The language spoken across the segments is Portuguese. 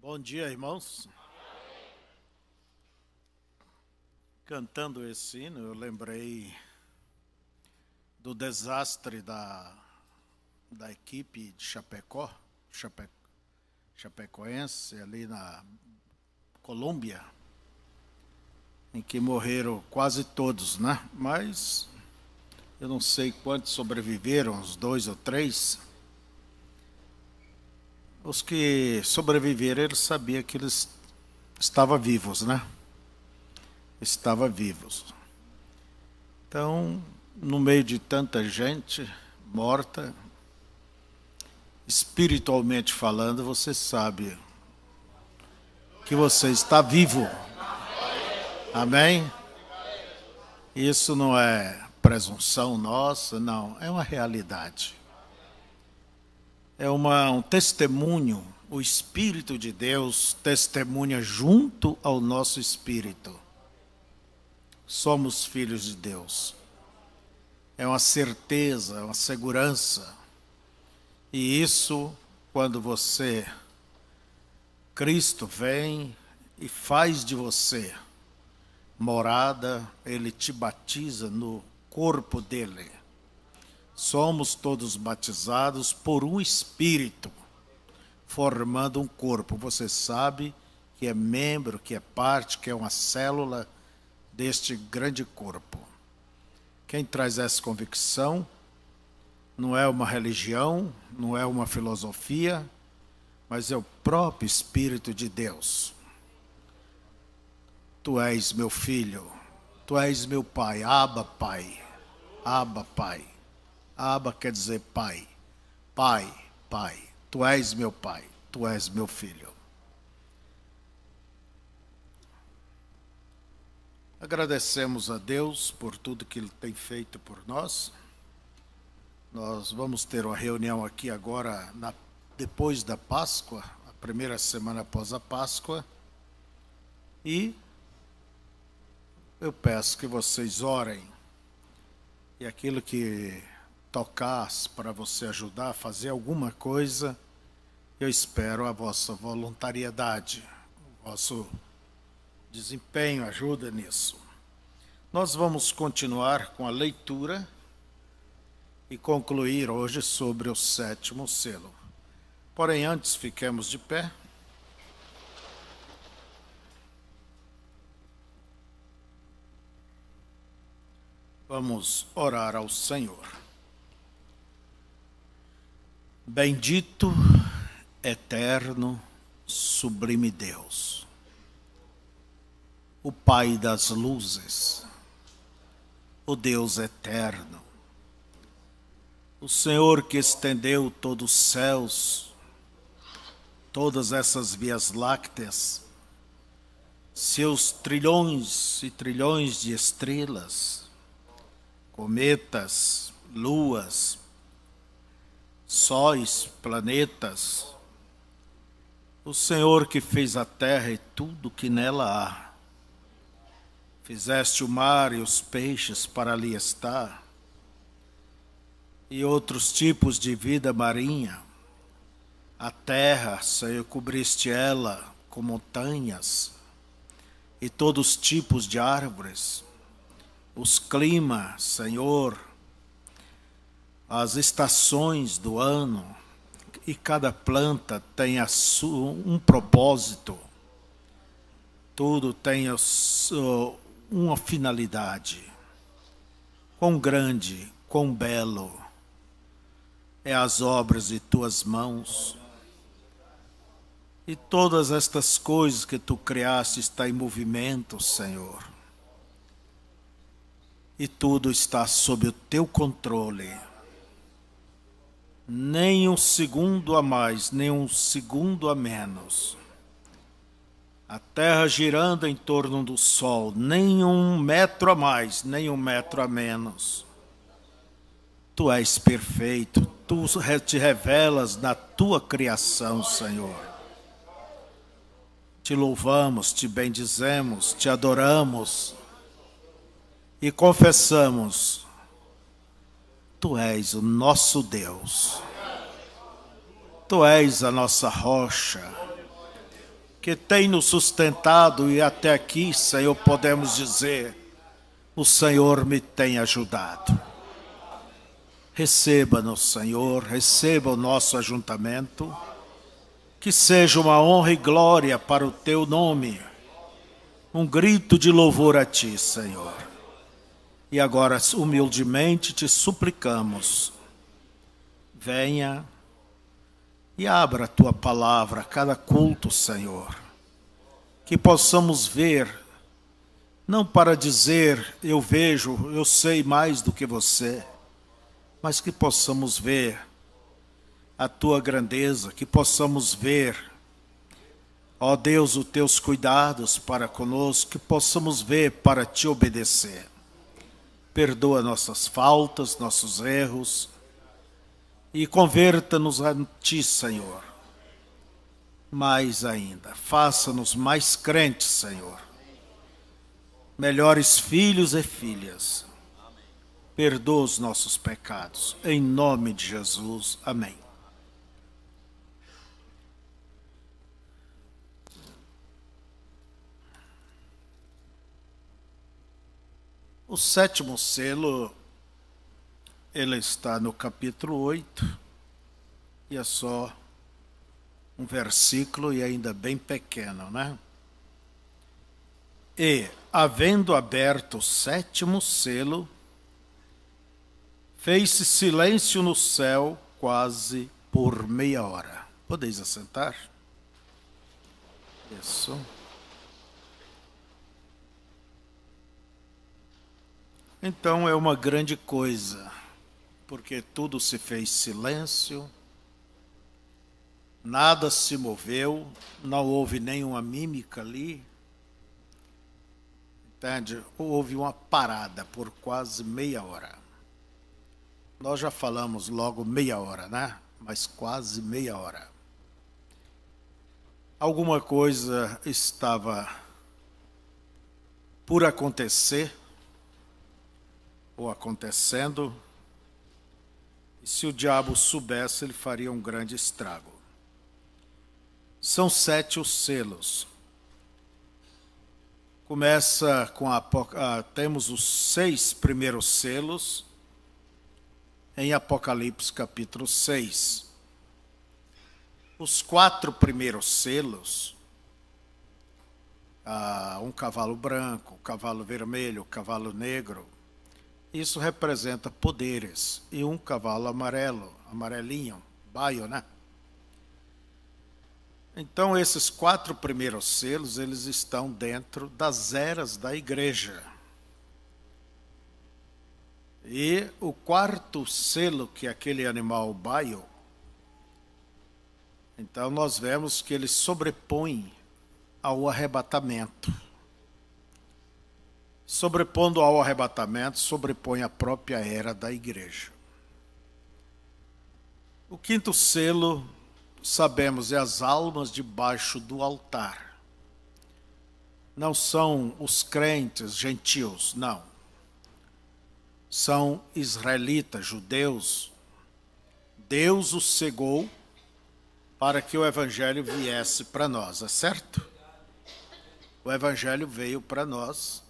Bom dia, irmãos. Cantando esse hino, eu lembrei do desastre da equipe de Chapecoense, ali na Colômbia, em que morreram quase todos, né? Mas eu não sei quantos sobreviveram, uns 2 ou 3. Os que sobreviveram, eles sabiam que eles estavam vivos, né? Estavam vivos. Então, no meio de tanta gente morta, espiritualmente falando, você sabe que você está vivo. Amém? Isso não é presunção nossa, não, é uma realidade. É um testemunho, o Espírito de Deus testemunha junto ao nosso espírito. Somos filhos de Deus. É uma certeza, é uma segurança. E isso, quando Cristo vem e faz de você morada, Ele te batiza no corpo dele. Somos todos batizados por um Espírito, formando um corpo. Você sabe que é membro, que é parte, que é uma célula deste grande corpo. Quem traz essa convicção não é uma religião, não é uma filosofia, mas é o próprio Espírito de Deus. Tu és meu filho, tu és meu pai, Abba, Pai, Abba, Pai. Abba quer dizer pai, pai, pai. Tu és meu pai, tu és meu filho. Agradecemos a Deus por tudo que Ele tem feito por nós. Nós vamos ter uma reunião aqui agora, depois da Páscoa, a primeira semana após a Páscoa. E eu peço que vocês orem. E aquilo que tocar para você ajudar a fazer alguma coisa, eu espero a vossa voluntariedade, o vosso desempenho, ajuda nisso. Nós vamos continuar com a leitura e concluir hoje sobre o 7º selo. Porém, antes, fiquemos de pé. Vamos orar ao Senhor. Bendito, eterno, sublime Deus, o Pai das luzes, o Deus eterno, o Senhor que estendeu todos os céus, todas essas vias lácteas, seus trilhões e trilhões de estrelas, cometas, luas, sóis, planetas, o Senhor que fez a terra e tudo que nela há. Fizeste o mar e os peixes para ali estar, e outros tipos de vida marinha. A terra, Senhor, cobriste ela com montanhas, e todos os tipos de árvores. Os climas, Senhor, as estações do ano, e cada planta tem um propósito, tudo tem uma finalidade. Quão grande, quão belo é as obras de tuas mãos, e todas estas coisas que tu criaste estão em movimento, Senhor, e tudo está sob o teu controle. Nem um segundo a mais, nem um segundo a menos. A terra girando em torno do sol, nem 1 metro a mais, nem 1 metro a menos. Tu és perfeito, tu te revelas na tua criação, Senhor. Te louvamos, te bendizemos, te adoramos e confessamos: Tu és o nosso Deus, Tu és a nossa rocha, que tem nos sustentado e até aqui, Senhor, podemos dizer, o Senhor me tem ajudado. Receba-nos, Senhor, receba o nosso ajuntamento, que seja uma honra e glória para o teu nome, um grito de louvor a ti, Senhor. E agora, humildemente, te suplicamos, venha e abra a tua palavra a cada culto, Senhor, que possamos ver, não para dizer, eu vejo, eu sei mais do que você, mas que possamos ver a tua grandeza, que possamos ver, ó Deus, os teus cuidados para conosco, que possamos ver para te obedecer. Perdoa nossas faltas, nossos erros, e converta-nos a ti, Senhor. Mais ainda, faça-nos mais crentes, Senhor. Melhores filhos e filhas. Perdoa os nossos pecados. Em nome de Jesus. Amém. O sétimo selo, ele está no capítulo 8, e é só um versículo e ainda bem pequeno, né? E, havendo aberto o sétimo selo, fez-se silêncio no céu quase por meia hora. Podeis assentar? Isso. Então é uma grande coisa, porque tudo se fez silêncio, nada se moveu, não houve nenhuma mímica ali, entende? Houve uma parada por quase meia hora. Nós já falamos logo meia hora, né? Mas quase meia hora. Alguma coisa estava por acontecer, ou acontecendo, e se o diabo soubesse, ele faria um grande estrago. São 7 os selos. Começa com temos os 6 primeiros selos em Apocalipse capítulo 6. Os 4 primeiros selos, um cavalo branco, um cavalo vermelho, um cavalo negro, isso representa poderes, e um cavalo amarelo, amarelinho, baio, né? Então, esses 4 primeiros selos, eles estão dentro das eras da igreja. E o 4º selo, que é aquele animal baio, então nós vemos que ele sobrepõe ao arrebatamento. Sobrepondo ao arrebatamento, sobrepõe a própria era da igreja. O 5º selo, sabemos, é as almas debaixo do altar. Não são os crentes gentios, não. São israelitas, judeus. Deus os cegou para que o evangelho viesse para nós, é certo? O evangelho veio para nós,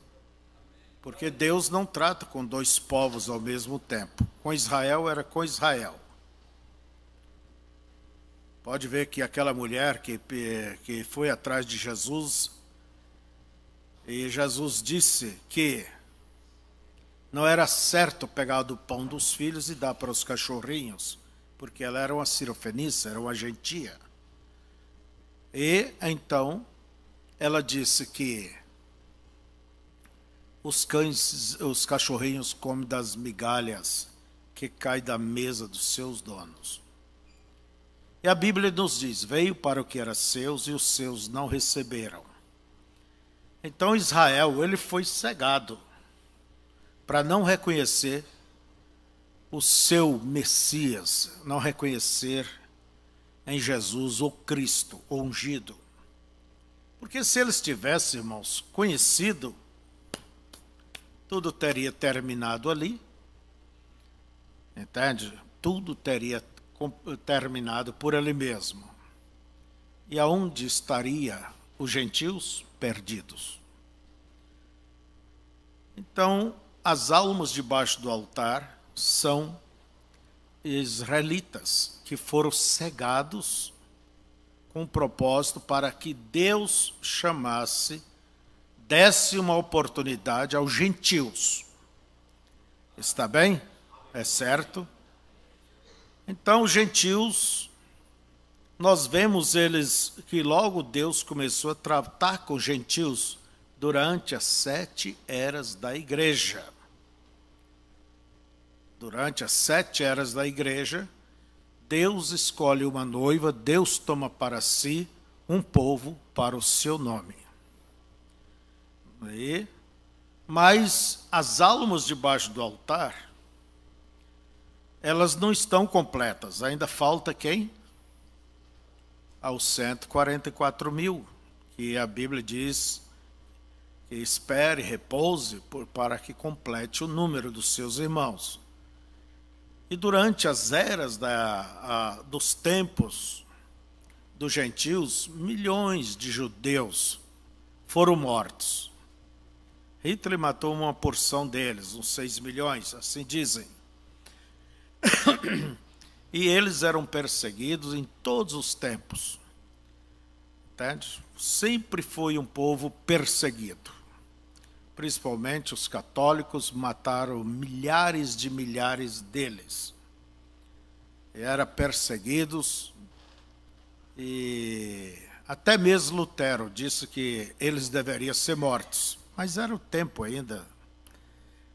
porque Deus não trata com 2 povos ao mesmo tempo. Com Israel era com Israel. Pode ver que aquela mulher que foi atrás de Jesus, e Jesus disse que não era certo pegar do pão dos filhos e dar para os cachorrinhos, porque ela era uma sirofenícia, era uma gentia. E então ela disse que os cachorrinhos comem das migalhas que caem da mesa dos seus donos. E a Bíblia nos diz, veio para o que era seus e os seus não receberam. Então Israel, ele foi cegado para não reconhecer o seu Messias, não reconhecer em Jesus o Cristo, o ungido. Porque se eles tivessem, irmãos, conhecido, tudo teria terminado ali, entende? Tudo teria terminado por ali mesmo. E aonde estaria os gentios perdidos. Então, as almas debaixo do altar são israelitas que foram cegados com o propósito para que Deus chamasse, desse uma oportunidade aos gentios. Está bem? É certo? Então, os gentios, nós vemos eles que logo Deus começou a tratar com os gentios durante as 7 eras da igreja. Durante as 7 eras da igreja, Deus escolhe uma noiva, Deus toma para si um povo para o seu nome. Mas as almas debaixo do altar, elas não estão completas. Ainda falta quem? Aos 144 mil, que a Bíblia diz que espere, repouse, para que complete o número dos seus irmãos. E durante as eras dos tempos dos gentios, milhões de judeus foram mortos. Hitler matou uma porção deles, uns 6 milhões, assim dizem. E eles eram perseguidos em todos os tempos. Entende? Sempre foi um povo perseguido. Principalmente os católicos mataram milhares deles. E eram perseguidos, e até mesmo Lutero disse que eles deveriam ser mortos. Mas era o tempo ainda.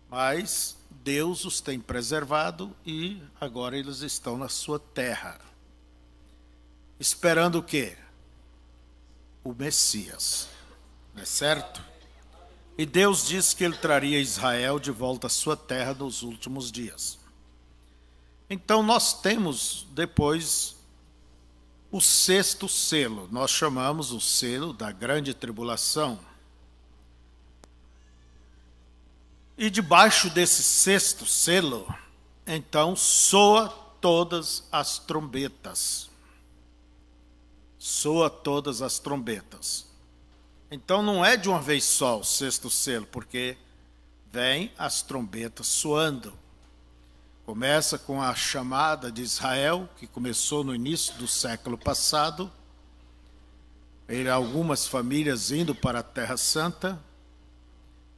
Mas Deus os tem preservado e agora eles estão na sua terra. Esperando o quê? O Messias. Não é certo? E Deus disse que ele traria Israel de volta à sua terra nos últimos dias. Então nós temos depois o 6º selo. Nós chamamos o selo da grande tribulação. E debaixo desse 6º selo, então, soa todas as trombetas. Soa todas as trombetas. Então, não é de uma vez só o 6º selo, porque vem as trombetas soando. Começa com a chamada de Israel, que começou no início do século passado. Algumas famílias indo para a Terra Santa.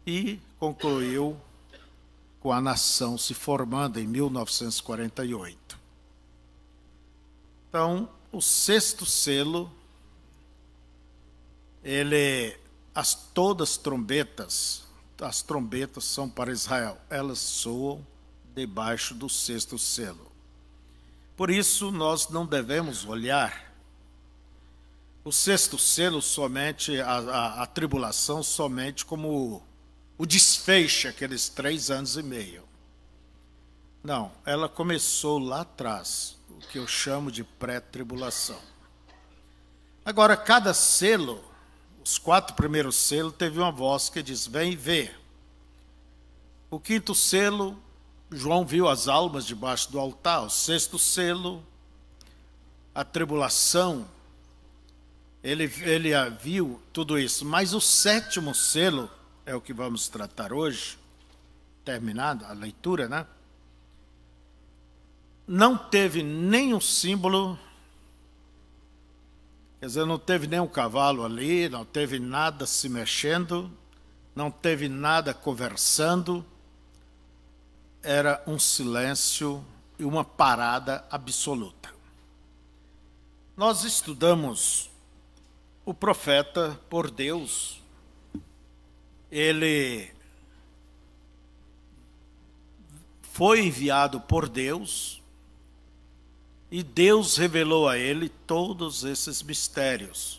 E concluiu com a nação se formando em 1948. Então, o 6º selo, todas as trombetas são para Israel, elas soam debaixo do 6º selo. Por isso, nós não devemos olhar o 6º selo somente, a tribulação somente como o desfecho, aqueles 3 anos e meio. Não, ela começou lá atrás, o que eu chamo de pré-tribulação. Agora, cada selo, os 4 primeiros selos, teve uma voz que diz, vem e vê. O 5º selo, João viu as almas debaixo do altar. O 6º selo, a tribulação, ele viu tudo isso. Mas o 7º selo, é o que vamos tratar hoje, terminada a leitura, né? Não teve nenhum símbolo, quer dizer, não teve nenhum cavalo ali, não teve nada se mexendo, não teve nada conversando, era um silêncio e uma parada absoluta. Nós estudamos o profeta por Deus. Ele foi enviado por Deus e Deus revelou a ele todos esses mistérios.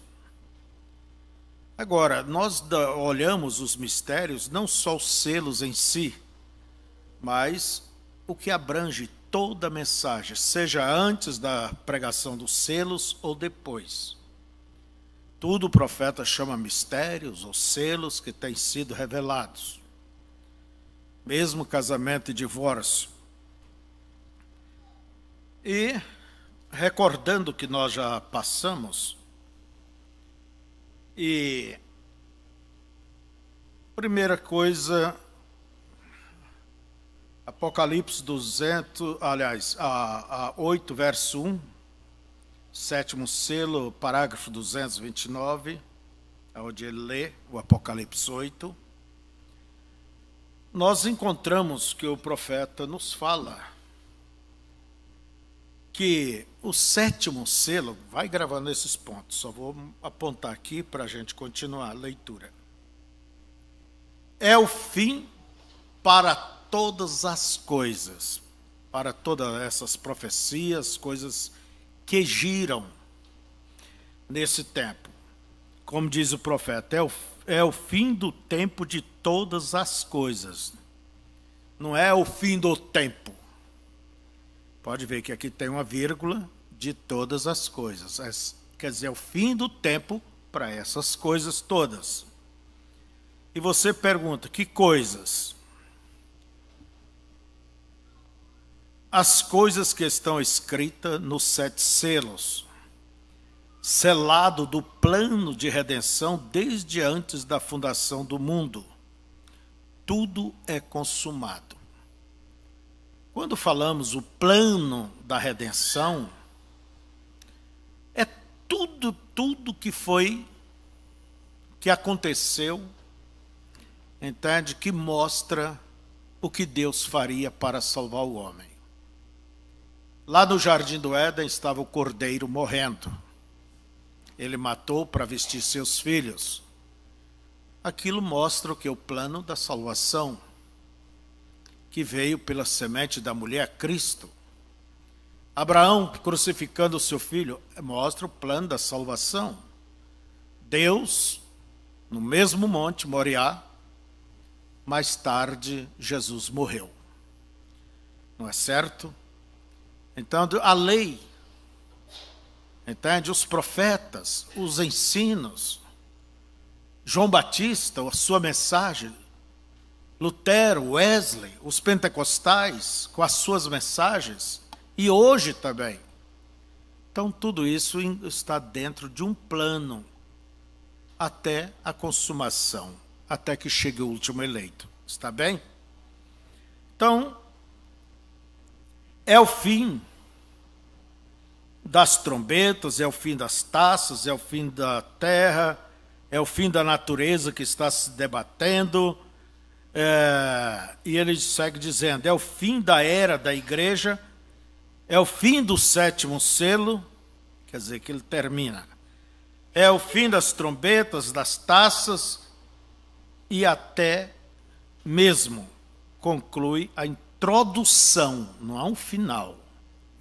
Agora, nós olhamos os mistérios, não só os selos em si, mas o que abrange toda a mensagem, seja antes da pregação dos selos ou depois. Tudo o profeta chama mistérios ou selos que têm sido revelados. Mesmo casamento e divórcio. E, recordando que nós já passamos, E primeira coisa, Apocalipse 8, verso 1, sétimo selo, parágrafo 229, onde ele lê o Apocalipse 8, nós encontramos que o profeta nos fala que o sétimo selo, vai gravando esses pontos, só vou apontar aqui para a gente continuar a leitura. É o fim para todas as coisas, para todas essas profecias, coisas que giram nesse tempo. Como diz o profeta, é o fim do tempo de todas as coisas. Não é o fim do tempo. Pode ver que aqui tem uma vírgula de todas as coisas. Quer dizer, é o fim do tempo para essas coisas todas. E você pergunta, que coisas? As coisas que estão escritas nos 7 selos, selado do plano de redenção desde antes da fundação do mundo. Tudo é consumado. Quando falamos o plano da redenção, é tudo que aconteceu, entende? Que mostra o que Deus faria para salvar o homem. Lá no Jardim do Éden estava o cordeiro morrendo. Ele matou para vestir seus filhos. Aquilo mostra o que? O plano da salvação, que veio pela semente da mulher, Cristo. Abraão crucificando o seu filho, mostra o plano da salvação. Deus, no mesmo monte, Moriá, mais tarde Jesus morreu. Não é certo? Então, a lei, entende? Os profetas, os ensinos, João Batista, a sua mensagem, Lutero, Wesley, os pentecostais, com as suas mensagens, e hoje também. Então, tudo isso está dentro de um plano, até a consumação, até que chegue o último eleito. Está bem? Então, é o fim das trombetas, é o fim das taças, é o fim da terra, é o fim da natureza que está se debatendo. E ele segue dizendo, é o fim da era da igreja, é o fim do 7º selo, quer dizer que ele termina. É o fim das trombetas, das taças, e até mesmo conclui a introdução, não há um final,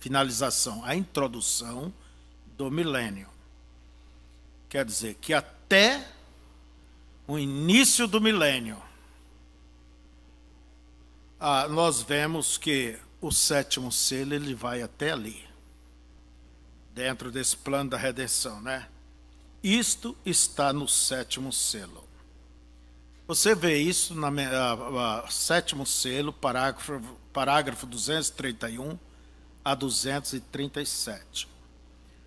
finalização, a introdução do milênio. Quer dizer que até o início do milênio, nós vemos que o 7º selo ele vai até ali, dentro desse plano da redenção, né? Isto está no 7º selo. Você vê isso no 7º selo, parágrafo 231 a 237.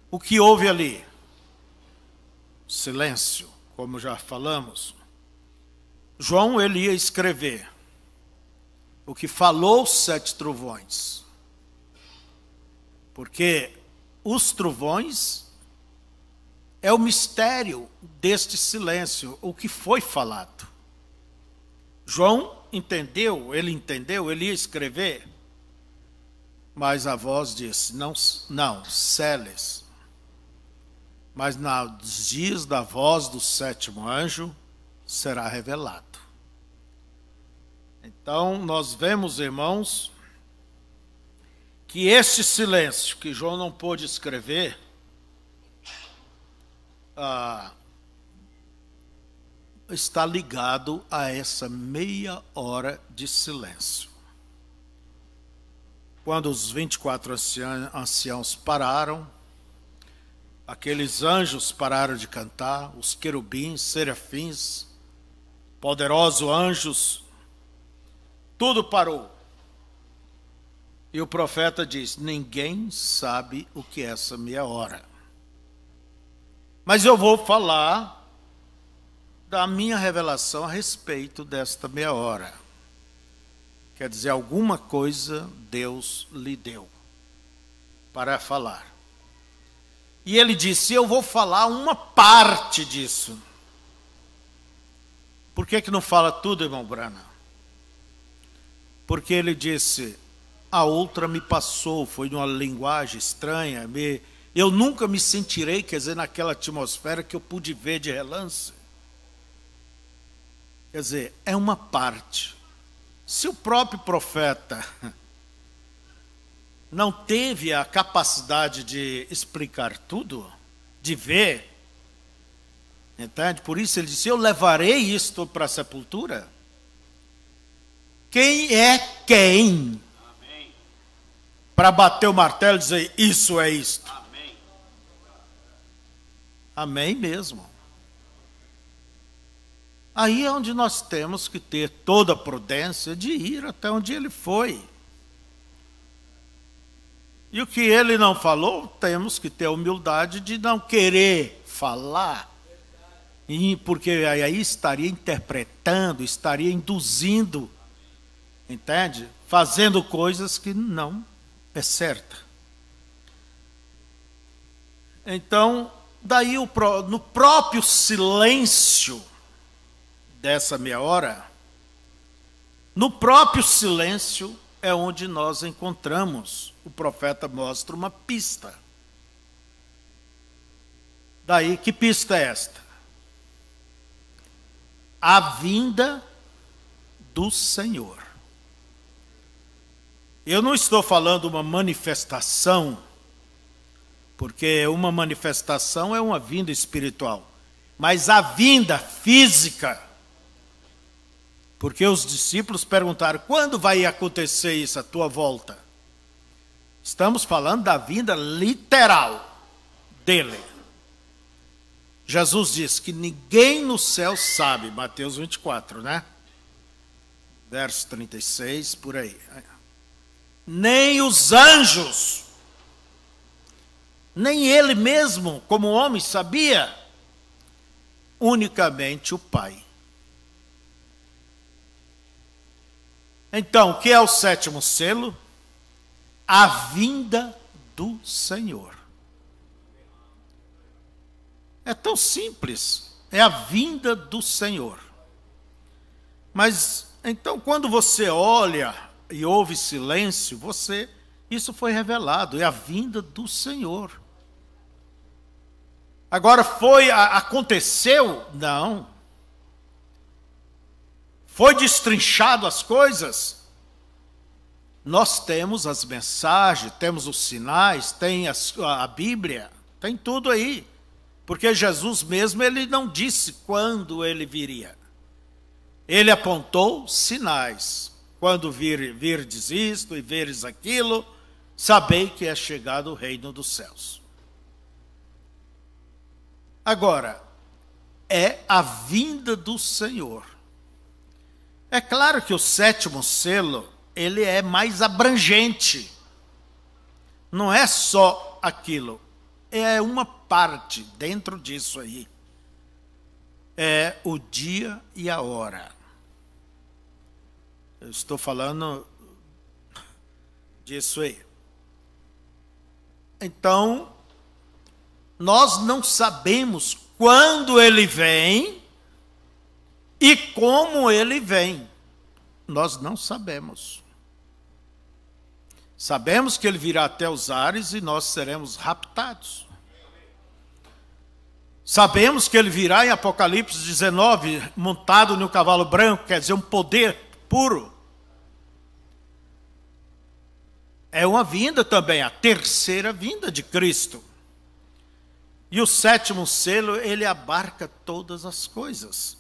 O que houve ali? Silêncio, como já falamos. João ele ia escrever o que falou os 7 trovões. Porque os trovões é o mistério deste silêncio, o que foi falado. João entendeu, ele ia escrever, mas a voz disse, não, seles. Mas nos dias da voz do 7º anjo será revelado. Então, nós vemos, irmãos, que este silêncio que João não pôde escrever, está ligado a essa meia hora de silêncio. Quando os 24 anciãos pararam, aqueles anjos pararam de cantar, os querubins, serafins, poderosos anjos, tudo parou. E o profeta diz, ninguém sabe o que é essa meia hora. Mas eu vou falar da minha revelação a respeito desta meia hora. Quer dizer, alguma coisa Deus lhe deu para falar. E ele disse, eu vou falar uma parte disso. Por que não fala tudo, irmão Brana? Porque ele disse, a outra me passou, foi numa linguagem estranha, eu nunca me sentirei, quer dizer, naquela atmosfera que eu pude ver de relance. Quer dizer, é uma parte. Se o próprio profeta não teve a capacidade de explicar tudo, de ver, entende? Por isso ele disse, eu levarei isto para a sepultura. Quem é quem? Para bater o martelo e dizer, isso é isto. Amém. Amém mesmo. Aí é onde nós temos que ter toda a prudência de ir até onde ele foi. E o que ele não falou, temos que ter a humildade de não querer falar. Porque aí estaria interpretando, estaria induzindo, entende? Fazendo coisas que não é certa. Então, daí no próprio silêncio dessa meia hora, no próprio silêncio é onde nós encontramos, o profeta mostra uma pista. Daí, que pista é esta? A vinda do Senhor. Eu não estou falando uma manifestação, porque uma manifestação é uma vinda espiritual, mas a vinda física. Porque os discípulos perguntaram, quando vai acontecer isso, a tua volta? Estamos falando da vinda literal dele. Jesus disse que ninguém no céu sabe, Mateus 24, né? Verso 36, por aí. Nem os anjos, nem ele mesmo, como homem, sabia, unicamente o Pai. Então, o que é o sétimo selo? A vinda do Senhor. É tão simples, é a vinda do Senhor. Mas, então, quando você olha e ouve silêncio, isso foi revelado, é a vinda do Senhor. Agora, aconteceu? Não. Foi destrinchado as coisas? Nós temos as mensagens, temos os sinais, tem a Bíblia, tem tudo aí. Porque Jesus mesmo, ele não disse quando ele viria. Ele apontou sinais. Quando virdes isto e veres aquilo, sabei que é chegado o reino dos céus. Agora, é a vinda do Senhor. É claro que o sétimo selo, ele é mais abrangente. Não é só aquilo. É uma parte dentro disso aí. É o dia e a hora. Eu estou falando disso aí. Então, nós não sabemos quando ele vem e como ele vem. Nós não sabemos. Sabemos que ele virá até os ares e nós seremos raptados. Sabemos que ele virá em Apocalipse 19, montado no cavalo branco, quer dizer, um poder puro. É uma vinda também, a terceira vinda de Cristo. E o sétimo selo, ele abarca todas as coisas.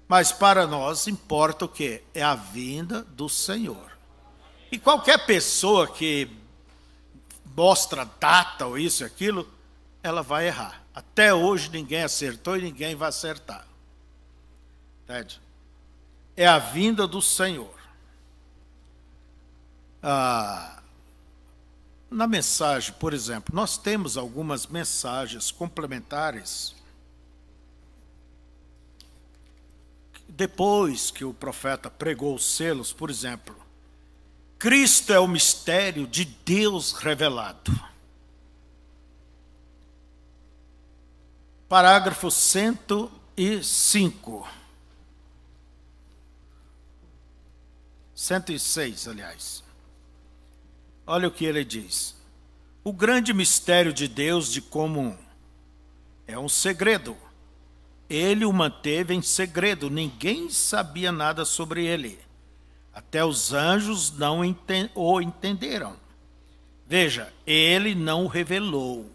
Mas para nós importa o quê? É a vinda do Senhor. E qualquer pessoa que mostra data ou isso e aquilo, ela vai errar. Até hoje ninguém acertou e ninguém vai acertar. Entende? É a vinda do Senhor. Na mensagem, por exemplo, nós temos algumas mensagens complementares depois que o profeta pregou os selos, por exemplo, Cristo é o mistério de Deus revelado. Parágrafo 105. 106, aliás. Olha o que ele diz. O grande mistério de Deus de como é um segredo. Ele o manteve em segredo, ninguém sabia nada sobre ele. Até os anjos não o entenderam. Veja, ele não revelou.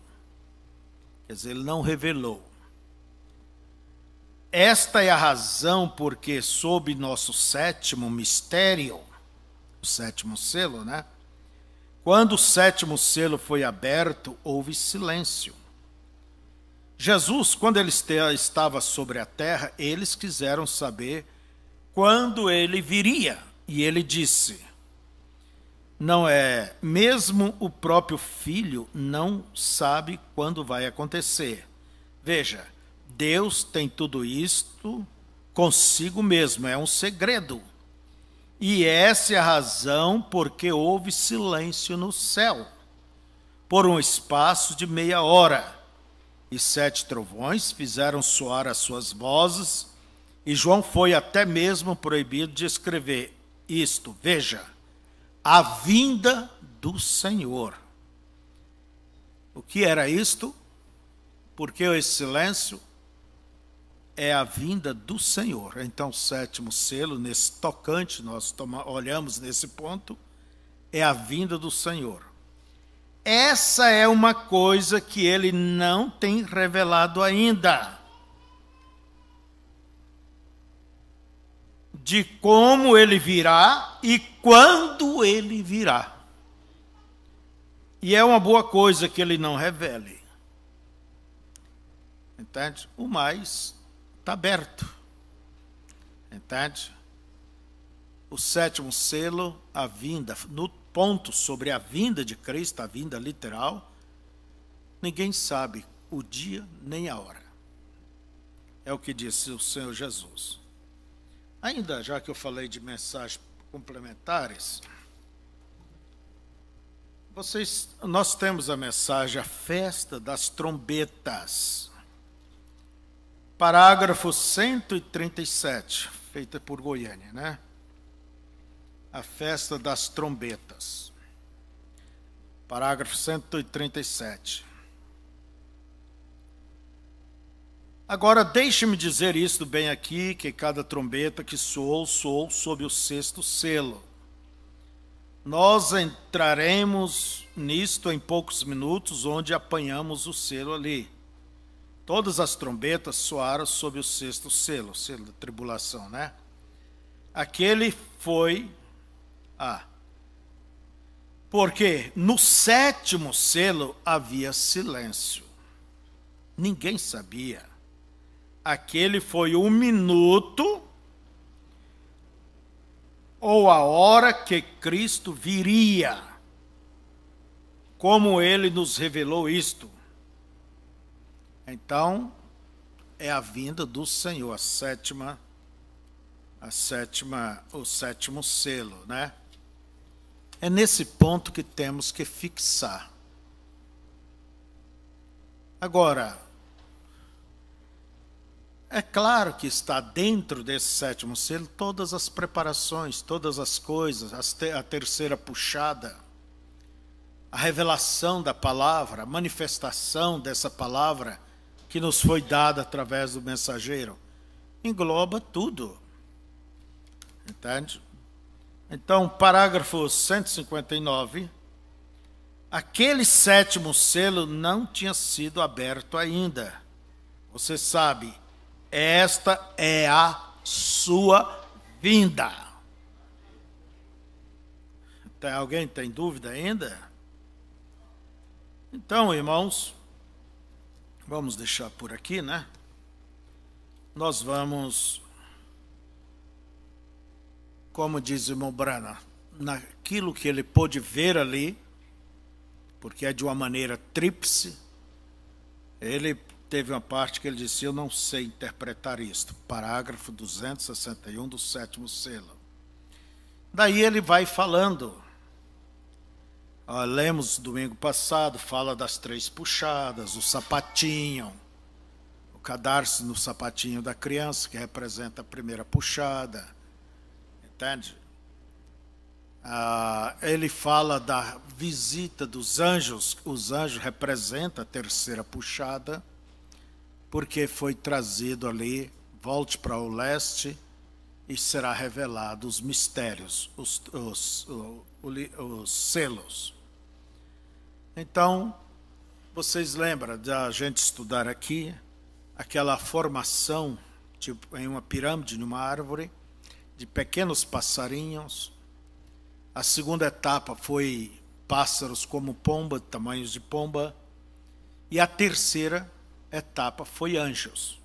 Quer dizer, ele não revelou. Esta é a razão porque sob nosso sétimo mistério, o sétimo selo, né? Quando o sétimo selo foi aberto, houve silêncio. Jesus, quando ele estava sobre a terra, eles quiseram saber quando ele viria. E ele disse, não é, mesmo o próprio filho não sabe quando vai acontecer. Veja, Deus tem tudo isto consigo mesmo, é um segredo. E essa é a razão porque houve silêncio no céu, por um espaço de meia hora. E 7 trovões fizeram soar as suas vozes, e João foi até mesmo proibido de escrever isto. Veja, a vinda do Senhor. O que era isto? Por que esse silêncio? É a vinda do Senhor. Então, o sétimo selo, nesse tocante, nós olhamos nesse ponto, é a vinda do Senhor. Essa é uma coisa que ele não tem revelado ainda. De como ele virá e quando ele virá. E é uma boa coisa que ele não revele. Entende? O mais está aberto. Entende? O sétimo selo, a vinda, no ponto sobre a vinda de Cristo, a vinda literal, ninguém sabe o dia nem a hora. É o que disse o Senhor Jesus. Ainda, já que eu falei de mensagens complementares, nós temos a mensagem, a festa das trombetas. Parágrafo 137, feita por Goiânia, né? A festa das trombetas. Parágrafo 137. Agora, deixe-me dizer isto bem aqui, que cada trombeta que soou, soou sob o sexto selo. Nós entraremos nisto em poucos minutos, onde apanhamos o selo ali. Todas as trombetas soaram sob o sexto selo da tribulação, né? Aquele foi... porque no sétimo selo havia silêncio. Ninguém sabia. Aquele foi o minuto ou a hora que Cristo viria. Como ele nos revelou isto. Então, é a vinda do Senhor, o sétimo selo, né? É nesse ponto que temos que fixar. Agora, é claro que está dentro desse sétimo selo todas as preparações, todas as coisas, a terceira puxada, a revelação da palavra, a manifestação dessa palavra que nos foi dada através do mensageiro. Engloba tudo. Entende? Então, parágrafo 159, aquele sétimo selo não tinha sido aberto ainda. Você sabe, esta é a sua vinda. Alguém tem dúvida ainda? Então, irmãos, vamos deixar por aqui, né? Nós vamos, como diz o irmão Brana, naquilo que ele pôde ver ali, porque é de uma maneira tríplice, ele teve uma parte que ele disse: eu não sei interpretar isto. Parágrafo 261 do sétimo selo. Daí ele vai falando. Lemos domingo passado, fala das 3 puxadas, o sapatinho, o cadarço no sapatinho da criança, que representa a primeira puxada. Entende? Ele fala da visita dos anjos. Os anjos representam a terceira puxada, porque foi trazido ali, volte para o leste, e será revelado os mistérios, os selos. Então, vocês lembram da gente estudar aqui, aquela formação, tipo em uma pirâmide, numa árvore, de pequenos passarinhos. A segunda etapa foi pássaros como pomba, tamanhos de pomba. E a terceira etapa foi anjos.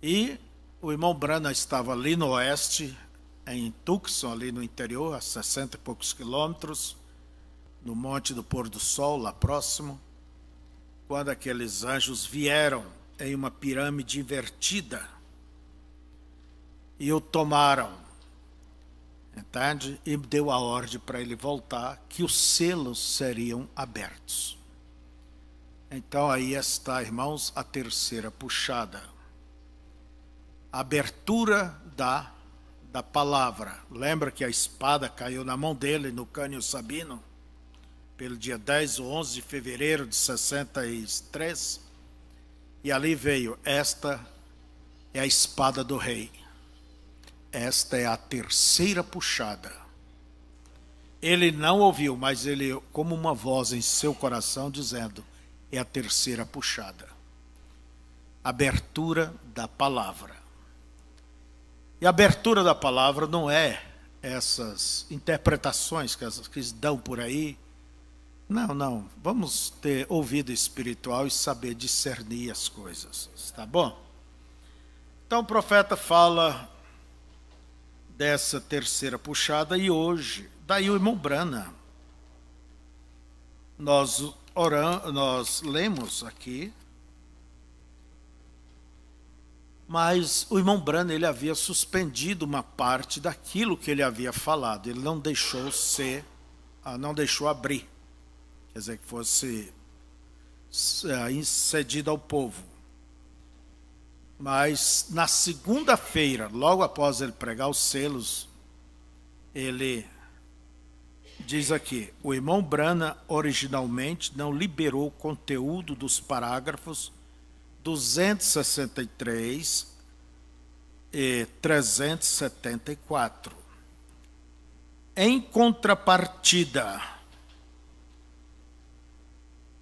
E o irmão Branham estava ali no oeste, em Tucson, ali no interior, a 60 e poucos quilômetros, no Monte do Pôr do Sol, lá próximo, quando aqueles anjos vieram em uma pirâmide invertida e o tomaram, entende? E deu a ordem para ele voltar, que os selos seriam abertos. Então aí está, irmãos, a terceira puxada. A abertura da palavra. Lembra que a espada caiu na mão dele no Cânion Sabino? Pelo dia 10 ou 11 de fevereiro de 63. E ali veio: esta é a espada do rei. Esta é a terceira puxada. Ele não ouviu, mas ele, como uma voz em seu coração, dizendo: é a terceira puxada. Abertura da palavra. E a abertura da palavra não é essas interpretações que dão por aí. Não. Vamos ter ouvido espiritual e saber discernir as coisas. Tá bom? Então o profeta fala dessa terceira puxada e hoje, daí o irmão Branham, nós lemos aqui, mas o irmão Branham, ele havia suspendido uma parte daquilo que ele havia falado. Ele não deixou abrir, quer dizer, que fosse cedido ao povo. Mas na segunda-feira, logo após ele pregar os selos, ele diz aqui: o irmão Branham originalmente não liberou o conteúdo dos parágrafos 263 e 374. Em contrapartida,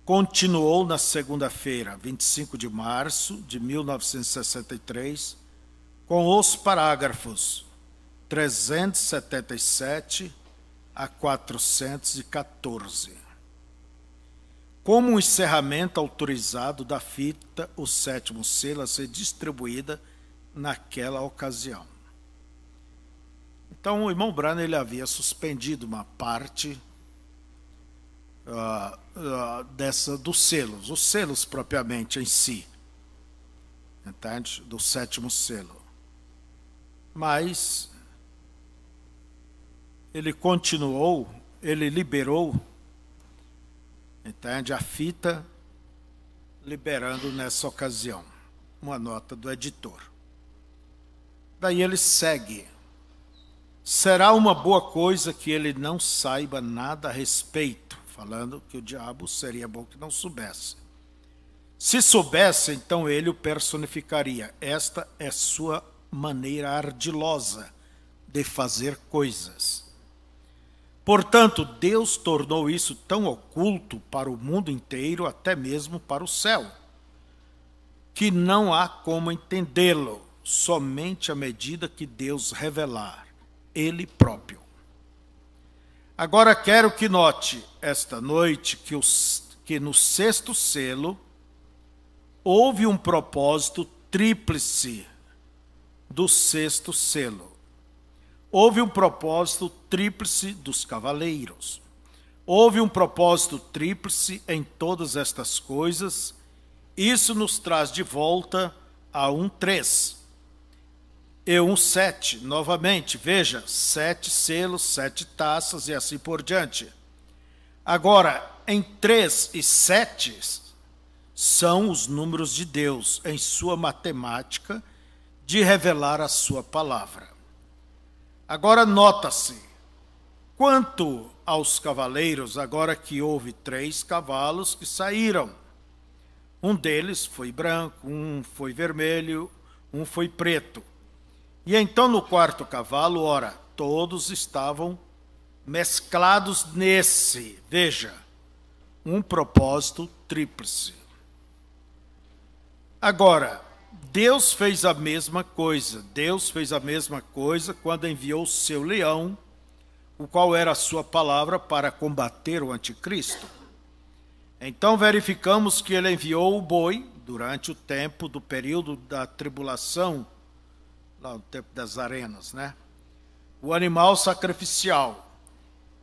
continuou na segunda-feira, 25 de março de 1963, com os parágrafos 377 a 414. Como um encerramento autorizado da fita, o sétimo selo a ser distribuída naquela ocasião. Então, o irmão Branham, ele havia suspendido uma parte dos selos, os selos propriamente em si, entende? Do sétimo selo. Mas ele continuou, ele liberou, entende? A fita, liberando nessa ocasião uma nota do editor. Daí ele segue: será uma boa coisa que ele não saiba nada a respeito, falando que o diabo seria bom que não soubesse. Se soubesse, então ele o personificaria. Esta é sua maneira ardilosa de fazer coisas. Portanto, Deus tornou isso tão oculto para o mundo inteiro, até mesmo para o céu, que não há como entendê-lo, somente à medida que Deus revelar Ele próprio. Agora quero que note esta noite que no sexto selo houve um propósito tríplice do sexto selo. Houve um propósito tríplice dos cavaleiros. Houve um propósito tríplice em todas estas coisas, Isso nos traz de volta a 1:3 e 1:7, novamente, veja, 7 selos, 7 taças e assim por diante. Agora, em 3 e 7 são os números de Deus em sua matemática de revelar a sua palavra. Agora nota-se, quanto aos cavaleiros, agora que houve 3 cavalos que saíram. Um deles foi branco, um foi vermelho, um foi preto. E então no 4º cavalo, ora, todos estavam mesclados nesse, veja, um propósito tríplice. Agora, Deus fez a mesma coisa. Deus fez a mesma coisa quando enviou o seu leão, o qual era a sua palavra para combater o anticristo. Então verificamos que ele enviou o boi durante o tempo do período da tribulação, lá no tempo das arenas, né? O animal sacrificial.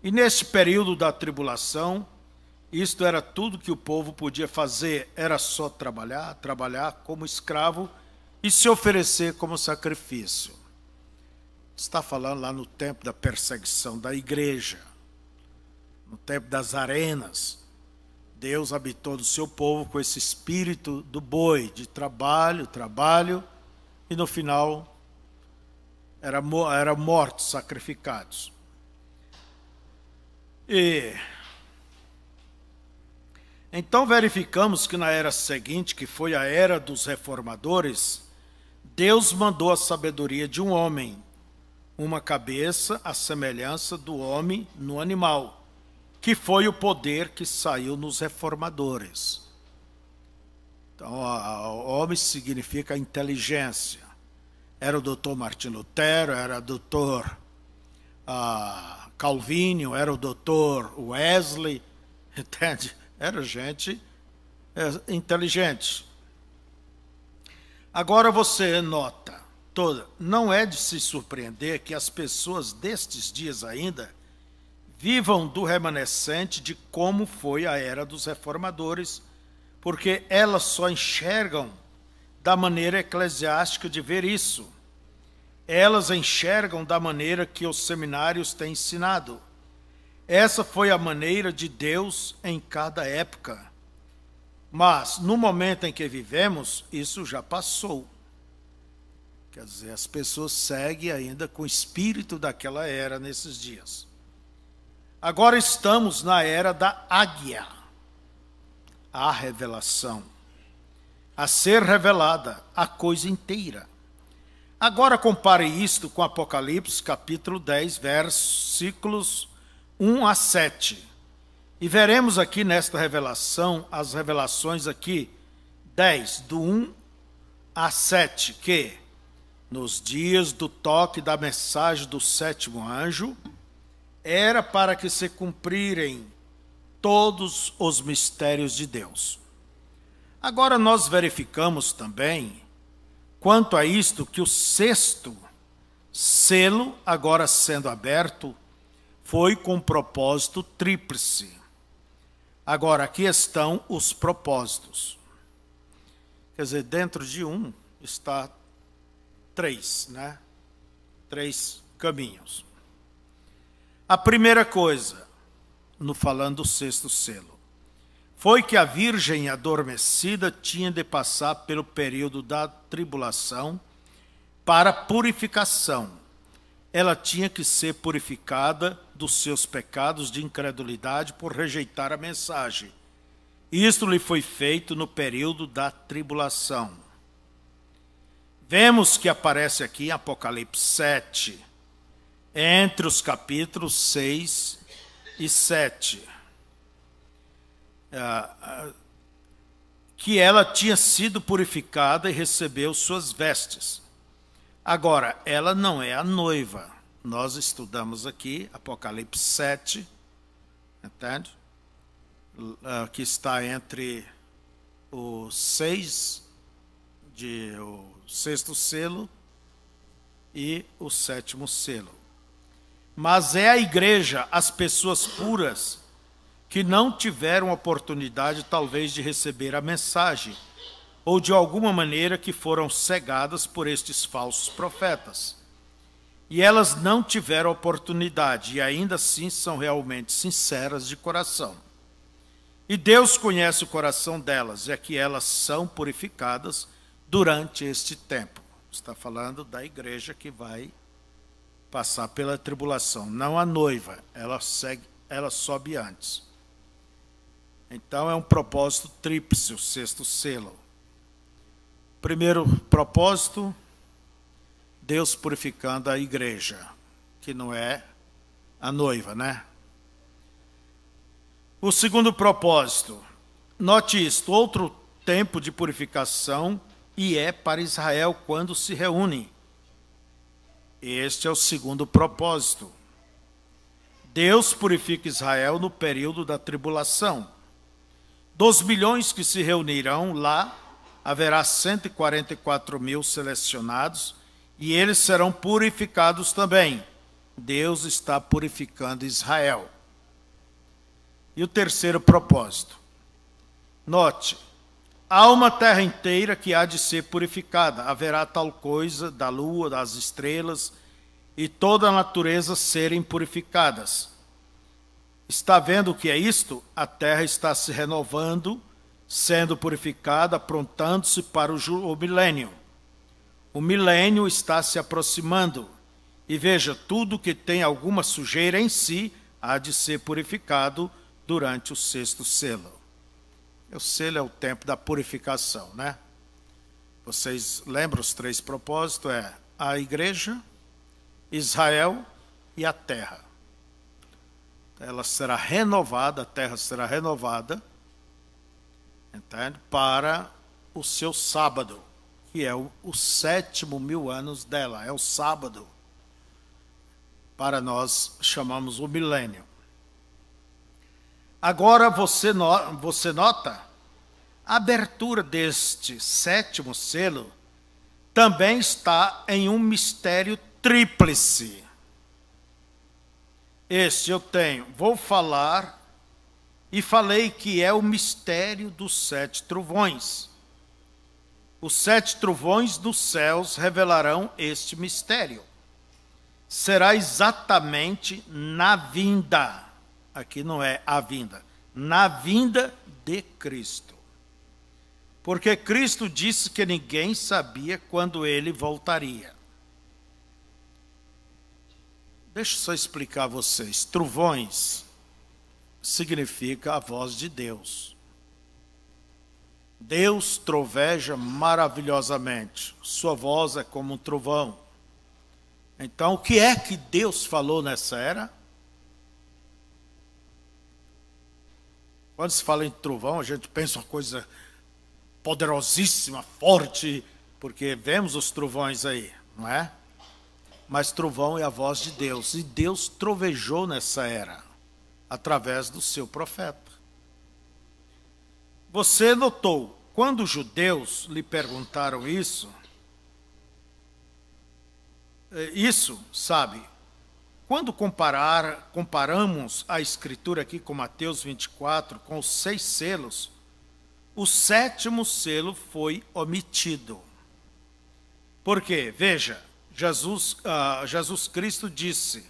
E neste período da tribulação, isto era tudo que o povo podia fazer, era só trabalhar como escravo e se oferecer como sacrifício. Está falando lá no tempo da perseguição da igreja, no tempo das arenas. Deus habitou no seu povo com esse espírito do boi, de trabalho, e no final eram mortos, sacrificados. E então verificamos que na era seguinte, que foi a era dos reformadores, Deus mandou a sabedoria de um homem, uma cabeça à semelhança do homem no animal, que foi o poder que saiu nos reformadores. Então, o homem significa inteligência. Era o doutor Martinho Lutero, era o doutor Calvínio, era o doutor Wesley, entende? Era gente inteligente. Agora você nota, não é de se surpreender que as pessoas destes dias ainda vivam do remanescente de como foi a era dos reformadores, porque elas só enxergam da maneira eclesiástica de ver isso. Elas enxergam da maneira que os seminários têm ensinado. Essa foi a maneira de Deus em cada época. Mas, no momento em que vivemos, isso já passou. Quer dizer, as pessoas seguem ainda com o espírito daquela era nesses dias. Agora estamos na era da águia, a revelação, a ser revelada, a coisa inteira. Agora compare isto com Apocalipse, capítulo 10, versículos 1 a 7. E veremos aqui nesta revelação, as revelações aqui, 10, do 1 a 7, que nos dias do toque da mensagem do 7º anjo, era para que se cumprirem todos os mistérios de Deus. Agora nós verificamos também, quanto a isto, que o 6º selo, agora sendo aberto, foi com propósito tríplice. Agora, aqui estão os propósitos. Quer dizer, dentro de um está 3, né? 3 caminhos. A primeira coisa, no falando do 6º selo, foi que a virgem adormecida tinha de passar pelo período da tribulação para purificação. Ela tinha que ser purificada dos seus pecados de incredulidade por rejeitar a mensagem. Isto lhe foi feito no período da tribulação. Vemos que aparece aqui em Apocalipse 7, entre os capítulos 6 e 7, que ela tinha sido purificada e recebeu suas vestes. Agora, ela não é a noiva. Nós estudamos aqui Apocalipse 7, entende? Que está entre o 6, o 6º selo e o 7º selo. Mas é a igreja, as pessoas puras, que não tiveram oportunidade talvez de receber a mensagem, ou de alguma maneira que foram cegadas por estes falsos profetas. E elas não tiveram oportunidade, e ainda assim são realmente sinceras de coração. E Deus conhece o coração delas, é que elas são purificadas durante este tempo. Está falando da igreja que vai passar pela tribulação, não a noiva, ela sobe antes. Então é um propósito tríplice, o sexto selo. Primeiro propósito, Deus purificando a igreja, que não é a noiva, né? O segundo propósito, note isto, outro tempo de purificação, e é para Israel quando se reúne. Este é o segundo propósito. Deus purifica Israel no período da tribulação. Dos milhões que se reunirão lá, haverá 144 mil selecionados, e eles serão purificados também. Deus está purificando Israel. E o terceiro propósito. Note, há uma terra inteira que há de ser purificada. Haverá tal coisa da lua, das estrelas e toda a natureza serem purificadas. Está vendo o que é isto? A terra está se renovando, sendo purificada, aprontando-se para o milênio. O milênio está se aproximando. E veja, tudo que tem alguma sujeira em si há de ser purificado durante o sexto selo. O selo é o tempo da purificação, né? Vocês lembram os três propósitos? É a igreja, Israel e a terra. Ela será renovada, a terra será renovada, entende? Para o seu sábado, que é o 7º mil anos dela, é o sábado. Para nós chamamos o milênio. Agora você nota, a abertura deste 7º selo também está em um mistério tríplice. Este eu tenho, vou falar, e falei que é o mistério dos 7 trovões. Os 7 trovões dos céus revelarão este mistério. Será exatamente na vinda, aqui não é a vinda, na vinda de Cristo. Porque Cristo disse que ninguém sabia quando ele voltaria. Deixa eu só explicar a vocês. Trovões significa a voz de Deus. Deus troveja maravilhosamente. Sua voz é como um trovão. Então, o que é que Deus falou nessa era? Quando se fala em trovão, a gente pensa uma coisa poderosíssima, forte, porque vemos os trovões aí, não é? Mas trovão é a voz de Deus, e Deus trovejou nessa era, através do seu profeta. Você notou, quando os judeus lhe perguntaram isso, sabe, quando comparamos a escritura aqui com Mateus 24, com os 6 selos, o 7º selo foi omitido. Por quê? Veja, Jesus Cristo disse,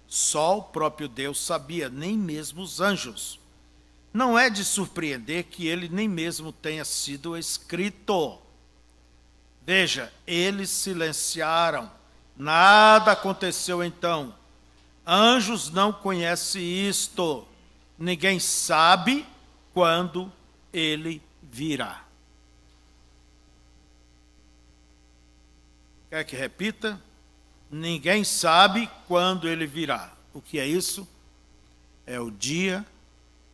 só o próprio Deus sabia, nem mesmo os anjos. Não é de surpreender que ele nem mesmo tenha sido escrito. Veja, eles silenciaram, nada aconteceu então. Anjos não conhecem isto, ninguém sabe quando ele virá. Quer que repita? Ninguém sabe quando ele virá. O que é isso? É o dia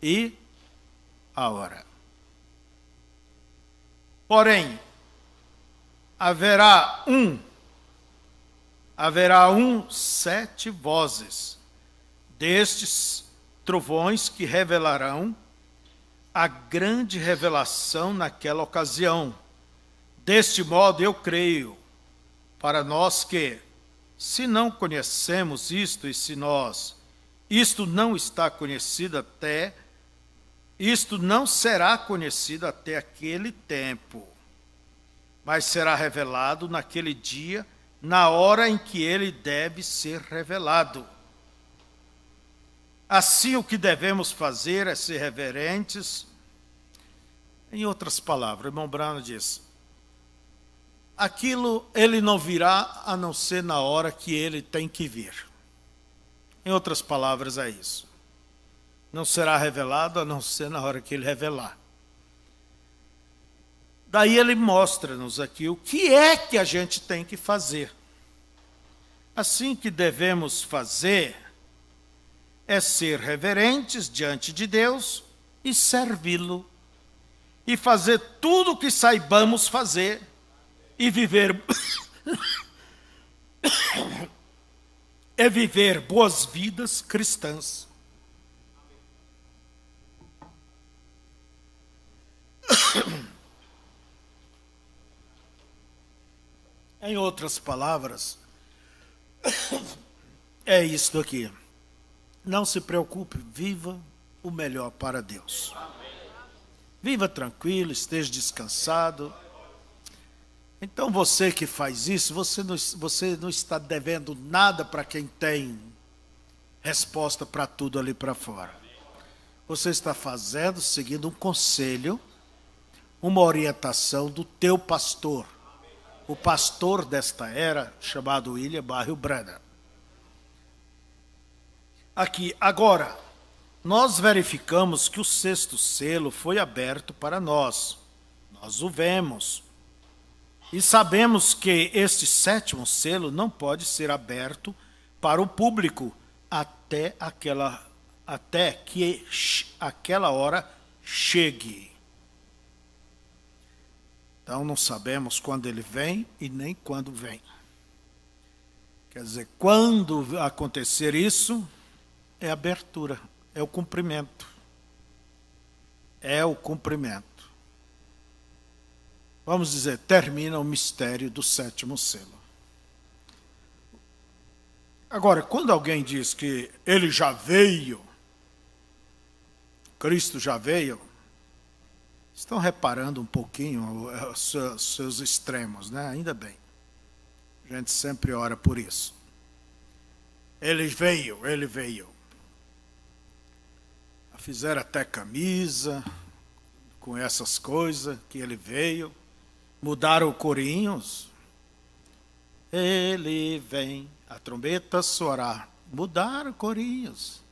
e a hora. Porém, haverá 7 vozes destes trovões que revelarão a grande revelação naquela ocasião. Deste modo, eu creio, para nós que, se não conhecemos isto, e se isto não está conhecido até Isto não será conhecido até aquele tempo, mas será revelado naquele dia, na hora em que ele deve ser revelado. Assim, o que devemos fazer é ser reverentes. Em outras palavras, o irmão Branham diz, aquilo ele não virá a não ser na hora que ele tem que vir. Em outras palavras, é isso. Não será revelado a não ser na hora que ele revelar. Daí ele mostra-nos aqui o que é que a gente tem que fazer. Assim que devemos fazer é ser reverentes diante de Deus e servi-lo. E fazer tudo o que saibamos fazer e viver é viver boas vidas cristãs. Em outras palavras, é isto aqui. Não se preocupe, viva o melhor para Deus. Viva tranquilo, esteja descansado. Então você que faz isso, você não está devendo nada para quem tem resposta para tudo ali para fora. Você está fazendo, seguindo um conselho, uma orientação do teu pastor. O pastor desta era, chamado William Barry Branham. Aqui, agora, nós verificamos que o sexto selo foi aberto para nós. Nós o vemos. E sabemos que este sétimo selo não pode ser aberto para o público até que aquela hora chegue. Então não sabemos quando ele vem e nem quando vem. Quer dizer, quando acontecer isso, é abertura, é o cumprimento. É o cumprimento. Vamos dizer, termina o mistério do sétimo selo. Agora, quando alguém diz que ele já veio, Cristo já veio, estão reparando um pouquinho os seus extremos, né? Ainda bem. A gente sempre ora por isso. Ele veio, ele veio. Fizeram até camisa com essas coisas que ele veio. Mudaram corinhos. Ele vem, a trombeta soará. Mudaram corinhos.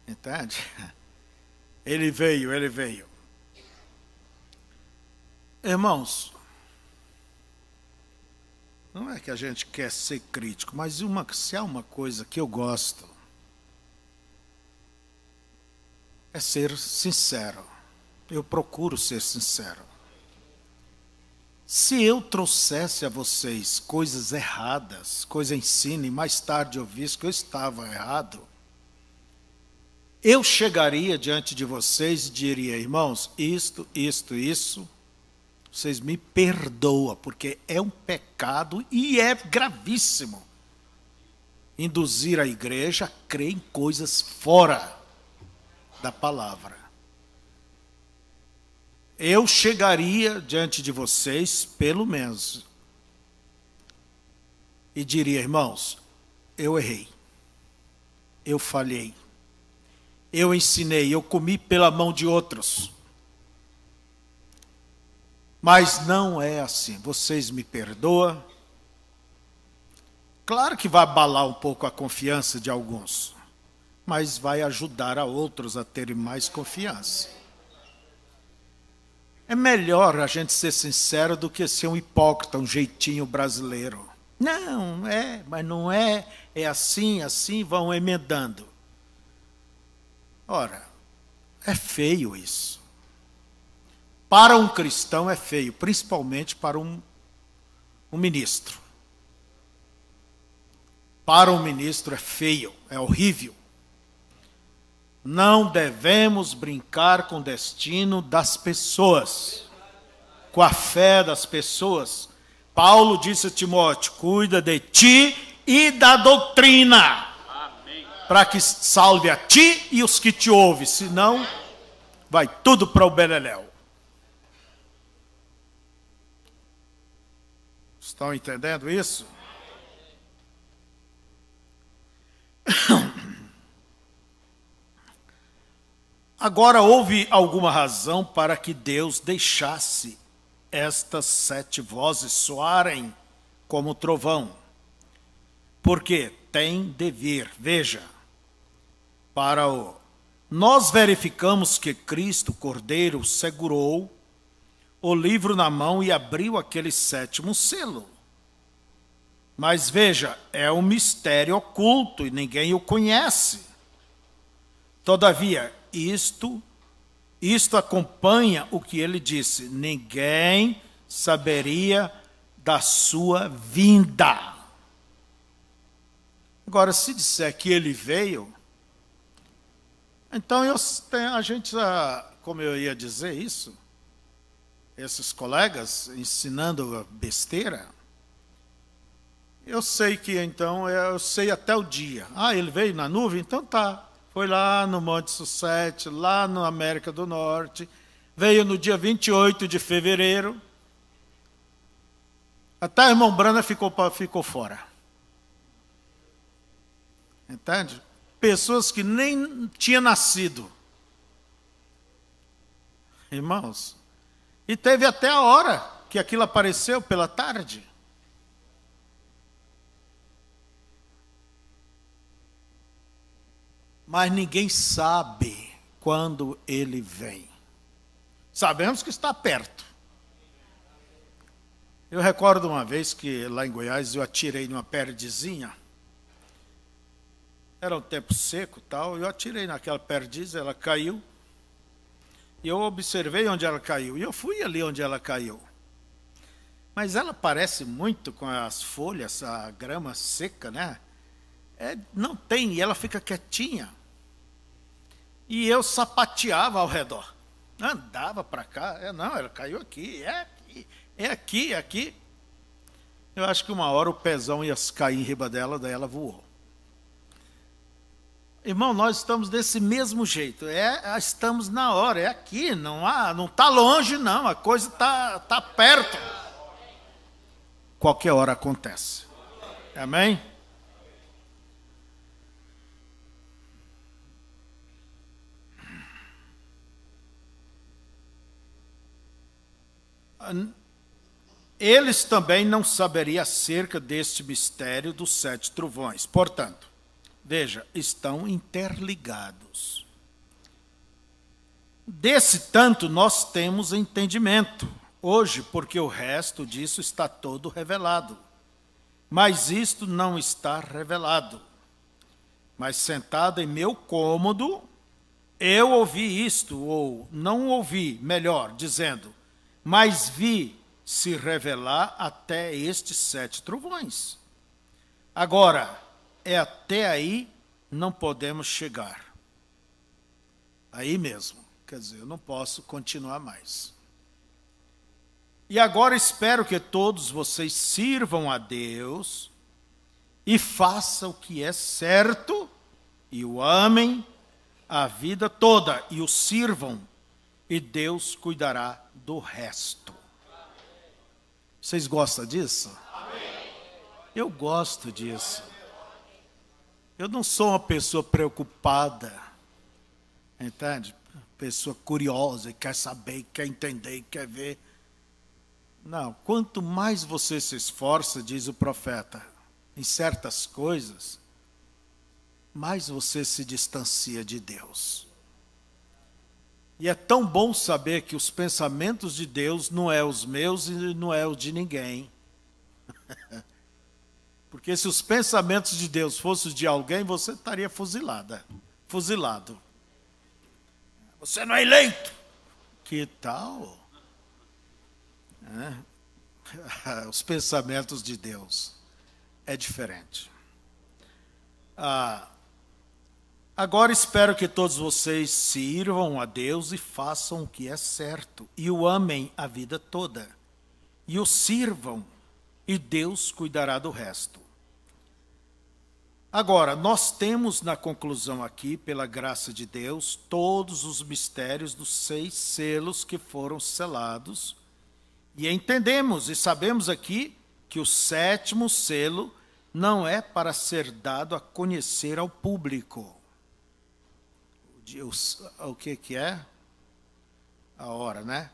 Entende? Ele veio, ele veio. Irmãos, não é que a gente quer ser crítico, mas se há uma coisa que eu gosto, é ser sincero. Eu procuro ser sincero. Se eu trouxesse a vocês coisas erradas, coisa ensine, e mais tarde eu visse que eu estava errado, eu chegaria diante de vocês e diria, irmãos, isto, vocês me perdoam, porque é um pecado e é gravíssimo induzir a igreja a crer em coisas fora da palavra. Eu chegaria diante de vocês, pelo menos, e diria, irmãos, eu errei, eu falhei, eu ensinei, eu comi pela mão de outros. Mas não é assim. Vocês me perdoam. Claro que vai abalar um pouco a confiança de alguns, mas vai ajudar a outros a terem mais confiança. É melhor a gente ser sincero do que ser um hipócrita, um jeitinho brasileiro. Não, mas não é assim, vão emendando. Ora, é feio isso. Para um cristão é feio, principalmente para um ministro. Para um ministro é feio, é horrível. Não devemos brincar com o destino das pessoas, com a fé das pessoas. Paulo disse a Timóteo, cuida de ti e da doutrina, para que salve a ti e os que te ouvem, senão vai tudo para o beleléu. Estão entendendo isso? Agora, houve alguma razão para que Deus deixasse estas 7 vozes soarem como trovão? Porque tem de vir, veja, nós verificamos que Cristo, Cordeiro, segurou o livro na mão e abriu aquele 7º selo. Mas veja, é um mistério oculto e ninguém o conhece. Todavia, isto acompanha o que ele disse: ninguém saberia da sua vinda. Agora, se disser que ele veio, então a gente, como eu ia dizer isso, esses colegas ensinando besteira, eu sei que então, eu sei até o dia. Ah, ele veio na nuvem? Então tá. Foi lá no Monte Sussete, lá na América do Norte, veio no dia 28 de fevereiro. Até o irmão Brana ficou fora. Entende? Pessoas que nem tinham nascido. Irmãos, e teve até a hora que aquilo apareceu pela tarde. Mas ninguém sabe quando ele vem. Sabemos que está perto. Eu recordo uma vez que lá em Goiás eu atirei numa perdizinha. Era um tempo seco e tal, eu atirei naquela perdiz, ela caiu. E eu observei onde ela caiu, e eu fui ali onde ela caiu. Mas ela parece muito com as folhas, a grama seca, né? Não tem, e ela fica quietinha. E eu sapateava ao redor. Andava para cá, não, ela caiu aqui, é aqui. Eu acho que uma hora o pezão ia cair em riba dela, daí ela voou. Irmão, nós estamos desse mesmo jeito, estamos na hora, é aqui, não está longe não, a coisa está perto. Qualquer hora acontece. Amém? Eles também não saberiam acerca deste mistério dos 7 trovões. Portanto, veja, estão interligados. Desse tanto nós temos entendimento hoje, porque o resto disso está todo revelado. Mas isto não está revelado. Mas sentado em meu cômodo, eu ouvi isto, ou não ouvi, melhor, dizendo, mas vi se revelar até estes 7 trovões. Agora, até aí não podemos chegar. Aí mesmo, quer dizer, eu não posso continuar mais. E agora espero que todos vocês sirvam a Deus e façam o que é certo e o amem a vida toda e o sirvam e Deus cuidará do resto. Vocês gostam disso? Eu gosto disso. Eu não sou uma pessoa preocupada, entende? Pessoa curiosa, quer saber, quer entender, quer ver. Não, quanto mais você se esforça, diz o profeta, em certas coisas, mais você se distancia de Deus. E é tão bom saber que os pensamentos de Deus não é os meus e não é os de ninguém. Porque se os pensamentos de Deus fossem os de alguém, você estaria fuzilado. Você não é eleito. Que tal? Os pensamentos de Deus é diferente. Agora espero que todos vocês sirvam a Deus e façam o que é certo, e o amem a vida toda, e o sirvam, e Deus cuidará do resto. Agora, nós temos na conclusão aqui, pela graça de Deus, todos os mistérios dos 6 selos que foram selados, e entendemos e sabemos aqui que o 7º selo não é para ser dado a conhecer ao público. O que é? A hora, né?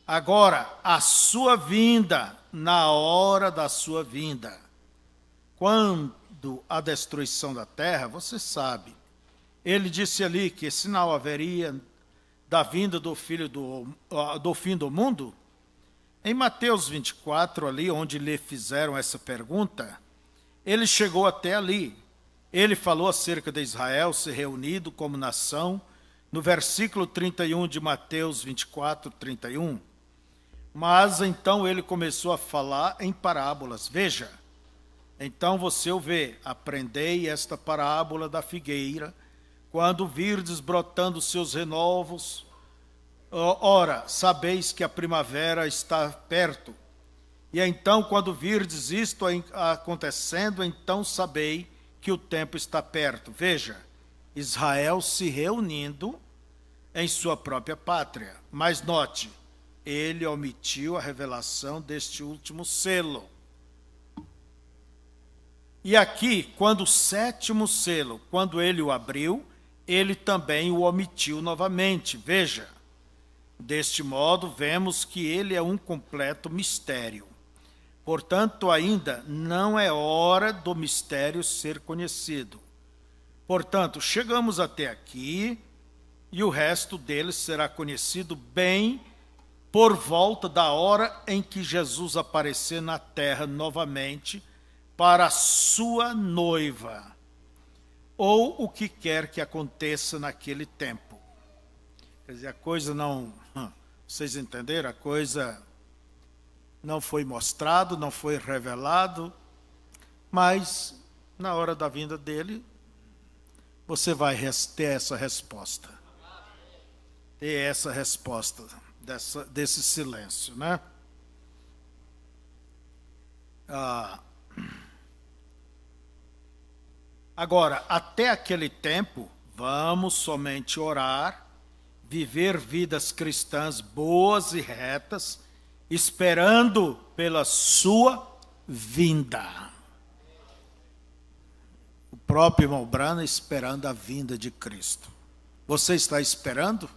Agora, a sua vinda, na hora da sua vinda. Quando a destruição da terra, você sabe, ele disse ali que sinal haveria da vinda do filho do fim do mundo. Em Mateus 24, ali onde lhe fizeram essa pergunta, ele chegou até ali. Ele falou acerca de Israel se reunido como nação, no versículo 31 de Mateus 24, 31. Mas então ele começou a falar em parábolas. Veja, então você o vê, aprendei esta parábola da figueira, quando virdes brotando seus renovos, ora, sabeis que a primavera está perto. E então, quando virdes isto acontecendo, então sabei que o tempo está perto. Veja, Israel se reunindo em sua própria pátria. Mas note, ele omitiu a revelação deste último selo. E aqui, quando o 7º selo, quando ele o abriu, ele também o omitiu novamente. Veja, deste modo, vemos que ele é um completo mistério. Portanto, ainda não é hora do mistério ser conhecido. Portanto, chegamos até aqui e o resto dele será conhecido bem por volta da hora em que Jesus aparecer na terra novamente para a sua noiva, ou o que quer que aconteça naquele tempo. Quer dizer, a coisa não... Vocês entenderam? A coisa não foi mostrado, não foi revelado, mas na hora da vinda dele, você vai ter essa resposta. Ter essa resposta desse silêncio, né? Agora, até aquele tempo, vamos somente orar, viver vidas cristãs boas e retas, esperando pela sua vinda. O próprio irmão Branham esperando a vinda de Cristo. Você está esperando?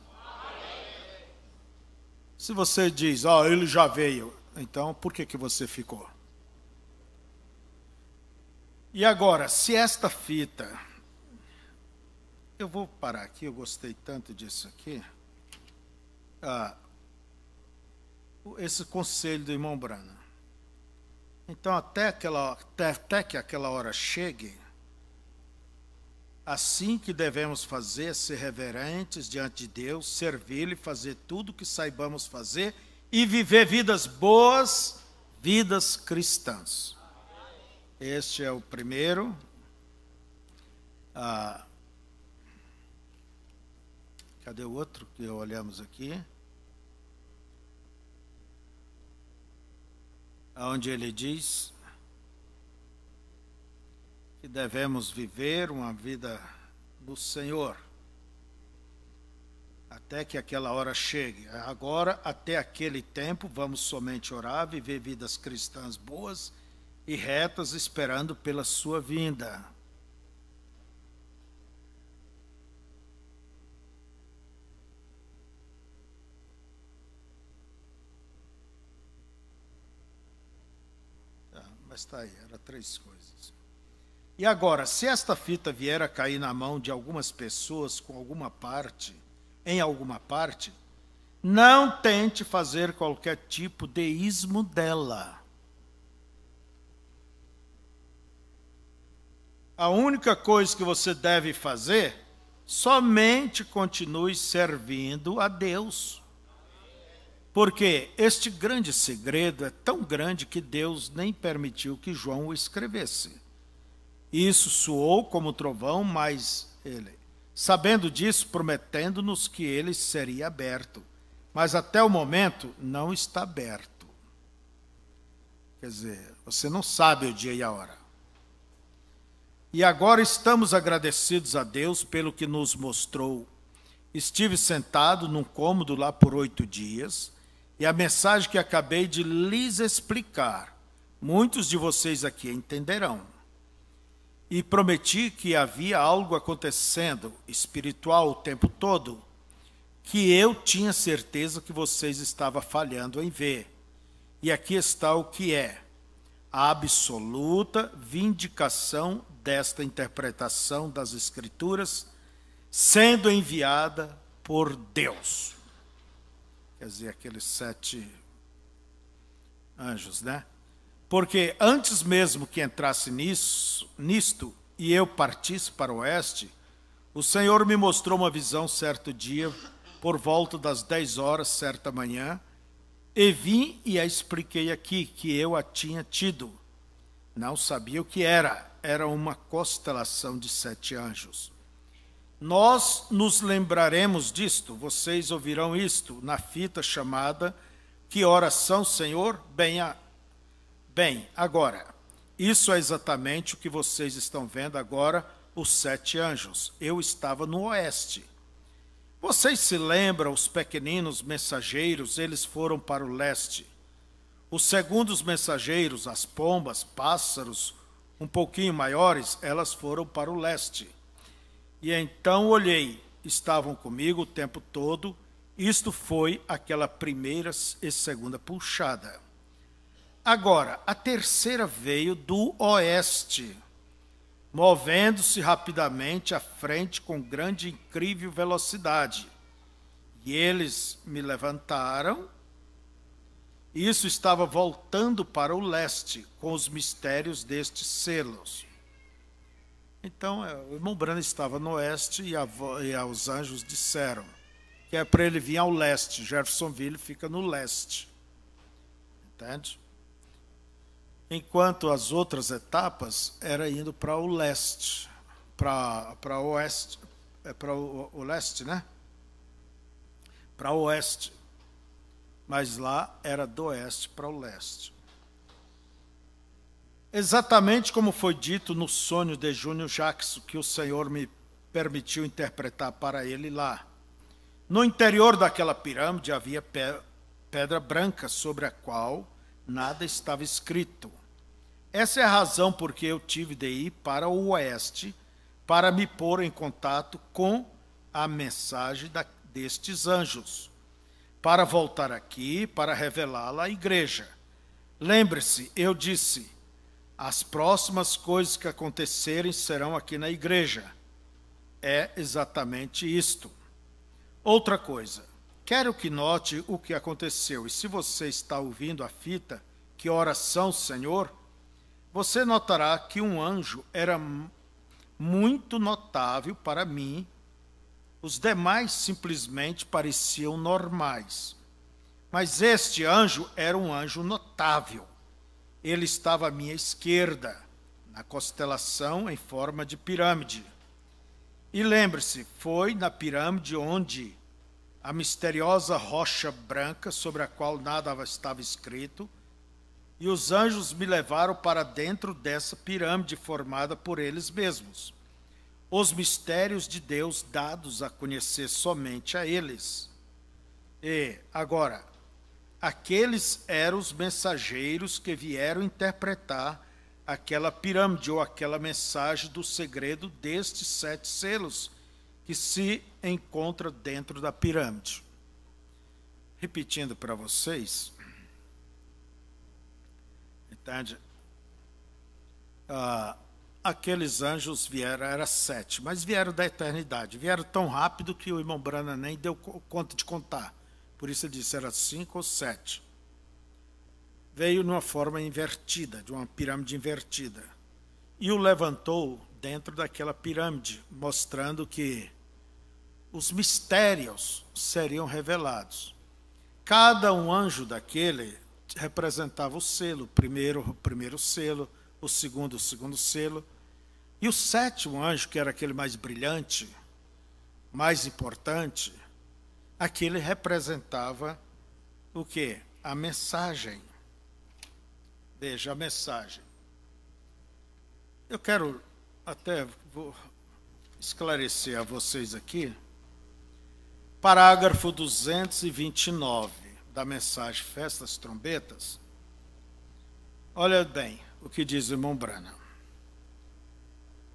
Se você diz, ele já veio, então por que você ficou? E agora, se esta fita... Eu vou parar aqui, eu gostei tanto disso aqui. Esse conselho do irmão Branham. Então, até que aquela hora chegue, assim que devemos fazer, ser reverentes diante de Deus, servir-lhe, fazer tudo o que saibamos fazer e viver vidas boas, vidas cristãs. Este é o primeiro. Cadê o outro que olhamos aqui? Onde ele diz que devemos viver uma vida do Senhor até que aquela hora chegue. Agora, até aquele tempo, vamos somente orar, viver vidas cristãs boas e retas, esperando pela sua vinda. Mas está aí, eram 3 coisas. E agora, se esta fita vier a cair na mão de algumas pessoas em alguma parte, não tente fazer qualquer tipo de ismo dela. A única coisa que você deve fazer, somente continue servindo a Deus. Porque este grande segredo é tão grande que Deus nem permitiu que João o escrevesse. Isso soou como trovão, mas ele, sabendo disso, prometendo-nos que ele seria aberto. Mas até o momento não está aberto. Quer dizer, você não sabe o dia e a hora. E agora estamos agradecidos a Deus pelo que nos mostrou. Estive sentado num cômodo lá por 8 dias, e a mensagem que acabei de lhes explicar, muitos de vocês aqui entenderão. E prometi que havia algo acontecendo espiritual o tempo todo, que eu tinha certeza que vocês estavam falhando em ver. E aqui está o que é: a absoluta vindicação desta interpretação das Escrituras sendo enviada por Deus. Quer dizer, aqueles 7 anjos, né? Porque antes mesmo que entrasse nisto e eu partisse para o oeste, o Senhor me mostrou uma visão certo dia, por volta das 10 horas, certa manhã, e vim e a expliquei aqui, que eu a tinha tido. Não sabia o que era uma constelação de 7 anjos. Nós nos lembraremos disto, vocês ouvirão isto na fita chamada Que Oração, Senhor? Bem, agora, isso é exatamente o que vocês estão vendo agora, os 7 anjos. Eu estava no oeste. Vocês se lembram, os pequeninos mensageiros, eles foram para o leste. Os segundos mensageiros, as pombas, pássaros, um pouquinho maiores, elas foram para o leste. E então olhei, estavam comigo o tempo todo. Isto foi aquela primeira e segunda puxada. Agora, a terceira veio do oeste, movendo-se rapidamente à frente com grande e incrível velocidade. E eles me levantaram. Isso estava voltando para o leste, com os mistérios destes selos. Então, o irmão Branham estava no oeste e os anjos disseram que é para ele vir ao leste. Jeffersonville fica no leste. Entende? Enquanto as outras etapas era indo para o leste, para o oeste, para o leste, né? Para o oeste. Mas lá era do oeste para o leste. Exatamente como foi dito no sonho de Júnior Jackson, que o Senhor me permitiu interpretar para ele lá. No interior daquela pirâmide havia pedra branca sobre a qual nada estava escrito. Essa é a razão por que eu tive de ir para o oeste, para me pôr em contato com a mensagem destes anjos, para voltar aqui, para revelá-la à igreja. Lembre-se, eu disse, as próximas coisas que acontecerem serão aqui na igreja. É exatamente isto. Outra coisa, quero que note o que aconteceu, e se você está ouvindo a fita, Que Oração, Senhor, você notará que um anjo era muito notável para mim. Os demais simplesmente pareciam normais. Mas este anjo era um anjo notável. Ele estava à minha esquerda, na constelação em forma de pirâmide. E lembre-se, foi na pirâmide onde a misteriosa rocha branca, sobre a qual nada estava escrito, e os anjos me levaram para dentro dessa pirâmide formada por eles mesmos. Os mistérios de Deus dados a conhecer somente a eles. E, agora, aqueles eram os mensageiros que vieram interpretar aquela pirâmide ou aquela mensagem do segredo destes 7 selos que se encontra dentro da pirâmide. Repetindo para vocês, entende? Aqueles anjos vieram, era 7, mas vieram da eternidade. Vieram tão rápido que o irmão Branham nem deu conta de contar. Por isso ele disse, era 5 ou 7. Veio numa forma invertida, de uma pirâmide invertida. E o levantou dentro daquela pirâmide, mostrando que os mistérios seriam revelados. Cada um anjo daquele representava o selo, o primeiro selo, o segundo selo. E o 7º anjo, que era aquele mais brilhante, mais importante, aquele representava o quê? A mensagem. Veja, a mensagem. Eu quero até vou esclarecer a vocês aqui. Parágrafo 229 da mensagem Festas Trombetas. Olha bem o que diz o irmão Branham.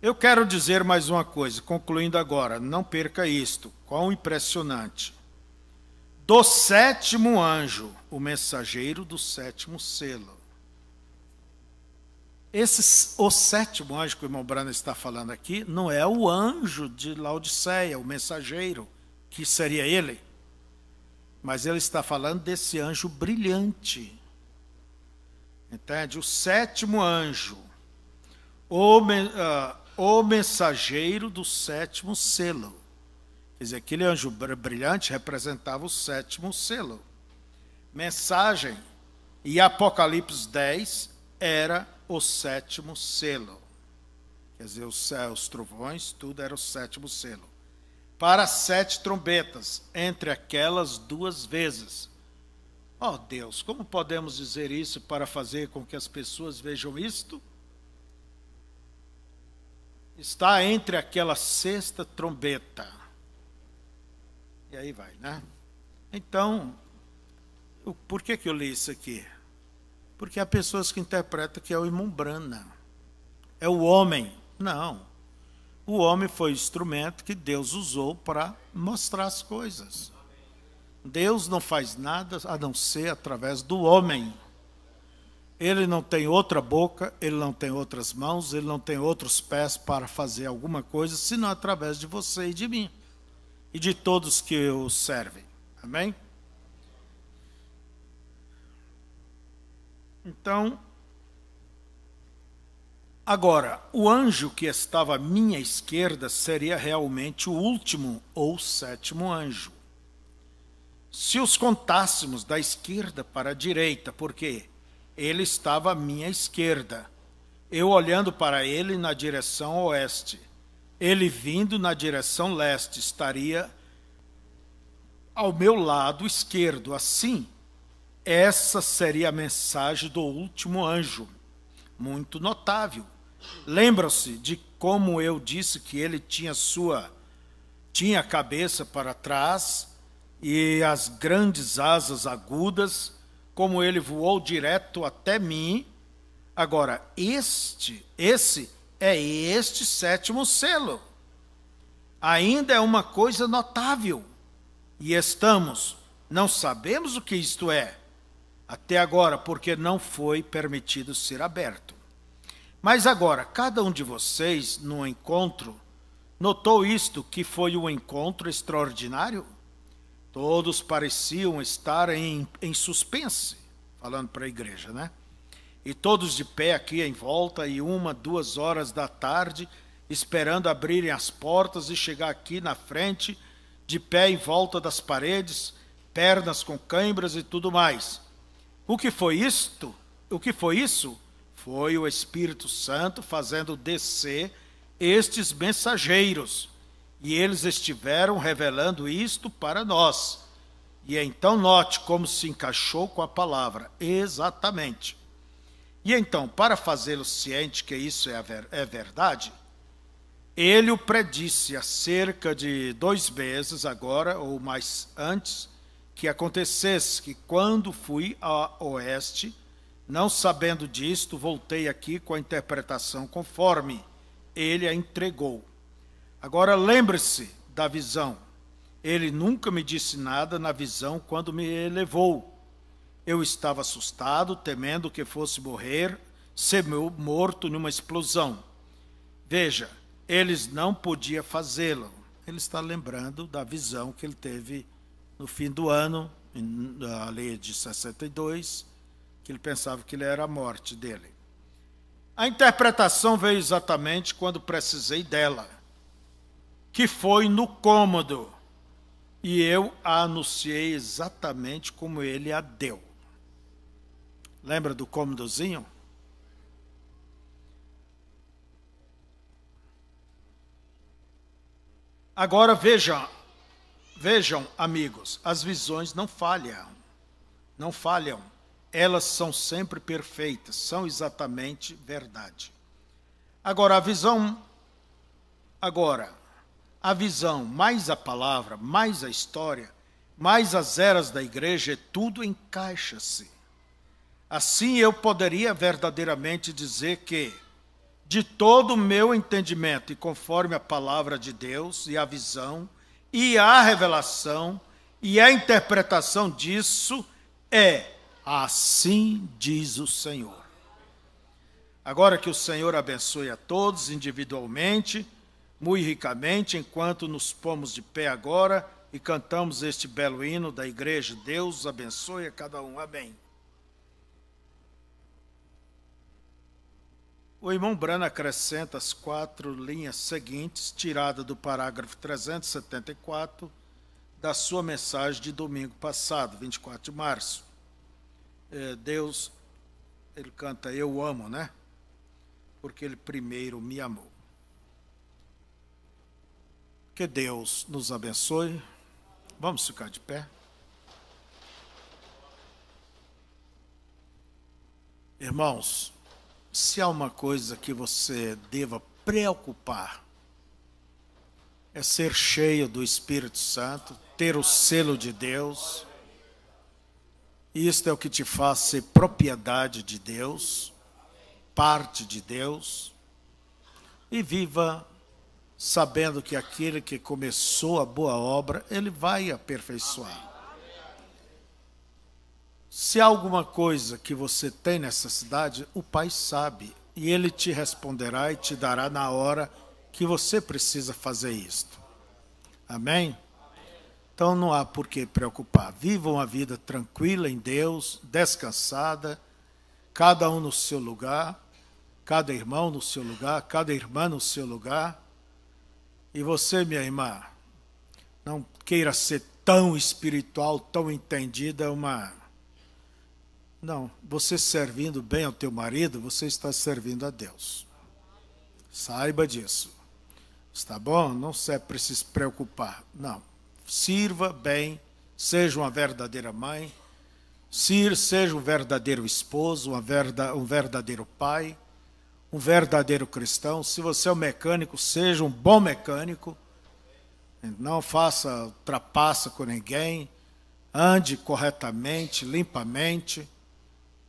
Eu quero dizer mais uma coisa, concluindo agora, não perca isto, quão impressionante. Do sétimo anjo, o mensageiro do sétimo selo. O sétimo anjo que o irmão Branham está falando aqui, não é o anjo de Laodiceia, o mensageiro, que seria ele, mas ele está falando desse anjo brilhante, entende? O sétimo anjo, o mensageiro do sétimo selo, quer dizer, aquele anjo brilhante representava o sétimo selo. Mensagem e Apocalipse 10 era o sétimo selo, quer dizer, os trovões, tudo era o sétimo selo. Para 7 trombetas, entre aquelas 2 vezes. Oh Deus, como podemos dizer isso para fazer com que as pessoas vejam isto? Está entre aquela 6ª trombeta. E aí vai, né? Então, por que eu li isso aqui? Porque há pessoas que interpretam que é o irmão Branham. É o homem. Não. O homem foi o instrumento que Deus usou para mostrar as coisas. Deus não faz nada a não ser através do homem. Ele não tem outra boca, ele não tem outras mãos, ele não tem outros pés para fazer alguma coisa, senão através de você e de mim. E de todos que o servem. Amém? Então, agora, o anjo que estava à minha esquerda seria realmente o último ou 7º anjo. Se os contássemos da esquerda para a direita, porque ele estava à minha esquerda, eu olhando para ele na direção oeste, ele vindo na direção leste, estaria ao meu lado esquerdo. Assim, essa seria a mensagem do último anjo. Muito notável. Lembram-se de como eu disse que ele tinha a cabeça para trás e as grandes asas agudas, como ele voou direto até mim. Agora, esse é este 7º selo. Ainda é uma coisa notável. E não sabemos o que isto é, até agora, porque não foi permitido ser aberto. Mas agora, cada um de vocês, no encontro, notou isto, que foi um encontro extraordinário? Todos pareciam estar em suspense, falando para a igreja, né? E todos de pé aqui em volta, e 1, 2 horas da tarde, esperando abrirem as portas e chegar aqui na frente, de pé em volta das paredes, pernas com cãibras e tudo mais. O que foi isto? O que foi isso? Foi o Espírito Santo fazendo descer estes mensageiros. E eles estiveram revelando isto para nós. E então note como se encaixou com a palavra. Exatamente. E então, para fazê-lo ciente que isso é verdade, ele o predisse há cerca de 2 meses agora, ou mais antes, que acontecesse que quando fui a oeste, não sabendo disto, voltei aqui com a interpretação conforme ele a entregou. Agora lembre-se da visão. Ele nunca me disse nada na visão quando me elevou. Eu estava assustado, temendo que fosse ser morto numa explosão. Veja, eles não podiam fazê-lo. Ele está lembrando da visão que ele teve no fim do ano, na lei de 62, que ele pensava que ele era a morte dele. A interpretação veio exatamente quando precisei dela, que foi no cômodo, e eu a anunciei exatamente como ele a deu. Lembra do cômodozinho? Agora vejam, amigos, as visões não falham. Elas são sempre perfeitas, são exatamente verdade. Agora, a visão Agora, a visão, mais a palavra, mais a história, mais as eras da igreja, tudo encaixa-se. Assim eu poderia verdadeiramente dizer que, de todo o meu entendimento, e conforme a palavra de Deus, e a visão, e a revelação, e a interpretação disso, é assim diz o Senhor. Agora que o Senhor abençoe a todos individualmente, muito ricamente, enquanto nos pomos de pé agora e cantamos este belo hino da igreja. Deus abençoe a cada um. Amém. O irmão Brana acrescenta as 4 linhas seguintes, tiradas do parágrafo 374 da sua mensagem de domingo passado, 24 de março. Deus, ele canta, eu amo, né? Porque ele primeiro me amou. Que Deus nos abençoe. Vamos ficar de pé. Irmãos, se há uma coisa que você deva preocupar, é ser cheio do Espírito Santo, ter o selo de Deus. Isto é o que te faz ser propriedade de Deus, parte de Deus, e viva sabendo que aquele que começou a boa obra, ele vai aperfeiçoar. Se há alguma coisa que você tem necessidade, o Pai sabe, e Ele te responderá e te dará na hora que você precisa fazer isto. Amém? Então não há por que preocupar. Viva uma vida tranquila em Deus, descansada, cada um no seu lugar, cada irmão no seu lugar, cada irmã no seu lugar. E você, minha irmã, não queira ser tão espiritual, tão entendida, Não, você servindo bem ao teu marido, você está servindo a Deus. Saiba disso. Está bom? Não se precisa se preocupar. Não. Sirva bem, seja uma verdadeira mãe, seja um verdadeiro esposo, um verdadeiro pai, um verdadeiro cristão. Se você é um mecânico, seja um bom mecânico. Não ultrapassa com ninguém. Ande corretamente, limpamente.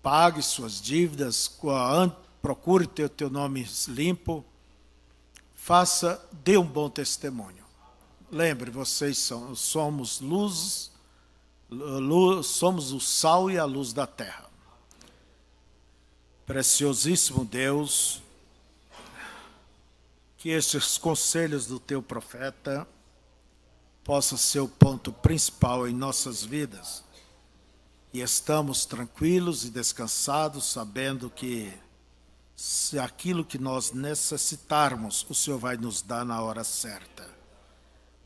Pague suas dívidas. Procure ter o teu nome limpo. Dê um bom testemunho. Lembre, vocês somos luz, somos o sal e a luz da terra. Preciosíssimo Deus, que estes conselhos do teu profeta possam ser o ponto principal em nossas vidas. E estamos tranquilos e descansados, sabendo que se aquilo que nós necessitarmos, o Senhor vai nos dar na hora certa.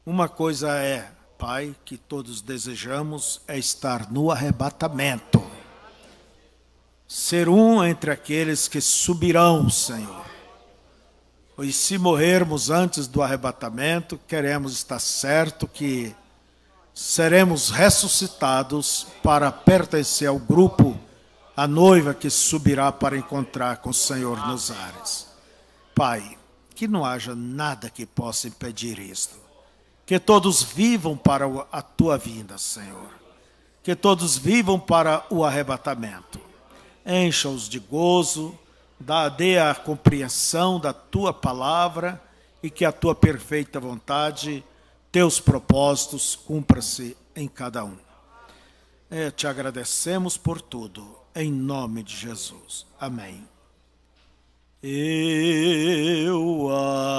Uma coisa é, Pai, que todos desejamos, é estar no arrebatamento. Ser um entre aqueles que subirão, Senhor. E se morrermos antes do arrebatamento, queremos estar certo que seremos ressuscitados para pertencer ao grupo, a noiva que subirá para encontrar com o Senhor nos ares. Pai, que não haja nada que possa impedir isto. Que todos vivam para a tua vinda, Senhor. Que todos vivam para o arrebatamento. Encha-os de gozo, dê a compreensão da tua palavra e que a tua perfeita vontade, teus propósitos, cumpra-se em cada um. Te agradecemos por tudo, em nome de Jesus. Amém. Eu amo,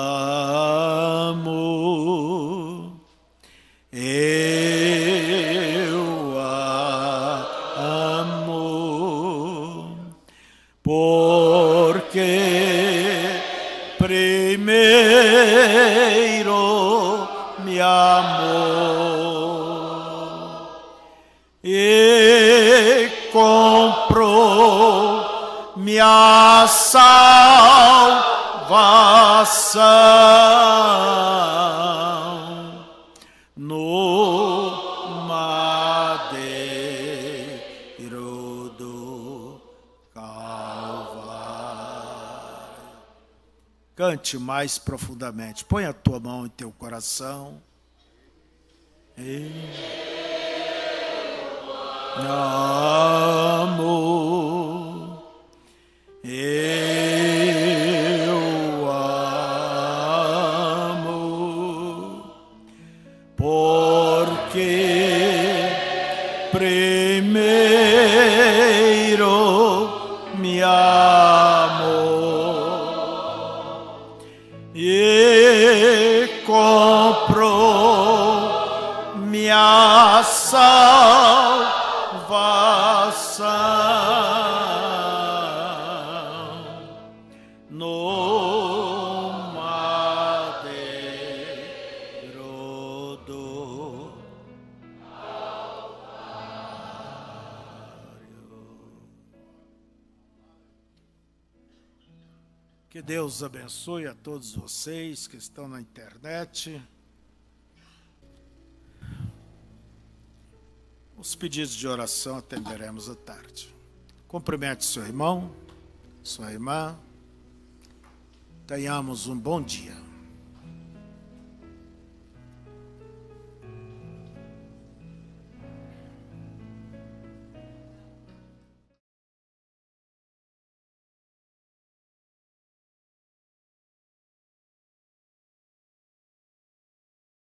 porque primeiro me amou e comprou minha salvação no madeiro do Calvário. Cante. cante mais profundamente. Põe a tua mão em teu coração. Amo, eu amo, porque primeiro me amou e comprou minha salvação no madeiro do Que Deus abençoe a todos vocês que estão na internet. Os pedidos de oração atenderemos à tarde. Cumprimente seu irmão, sua irmã. Tenhamos um bom dia.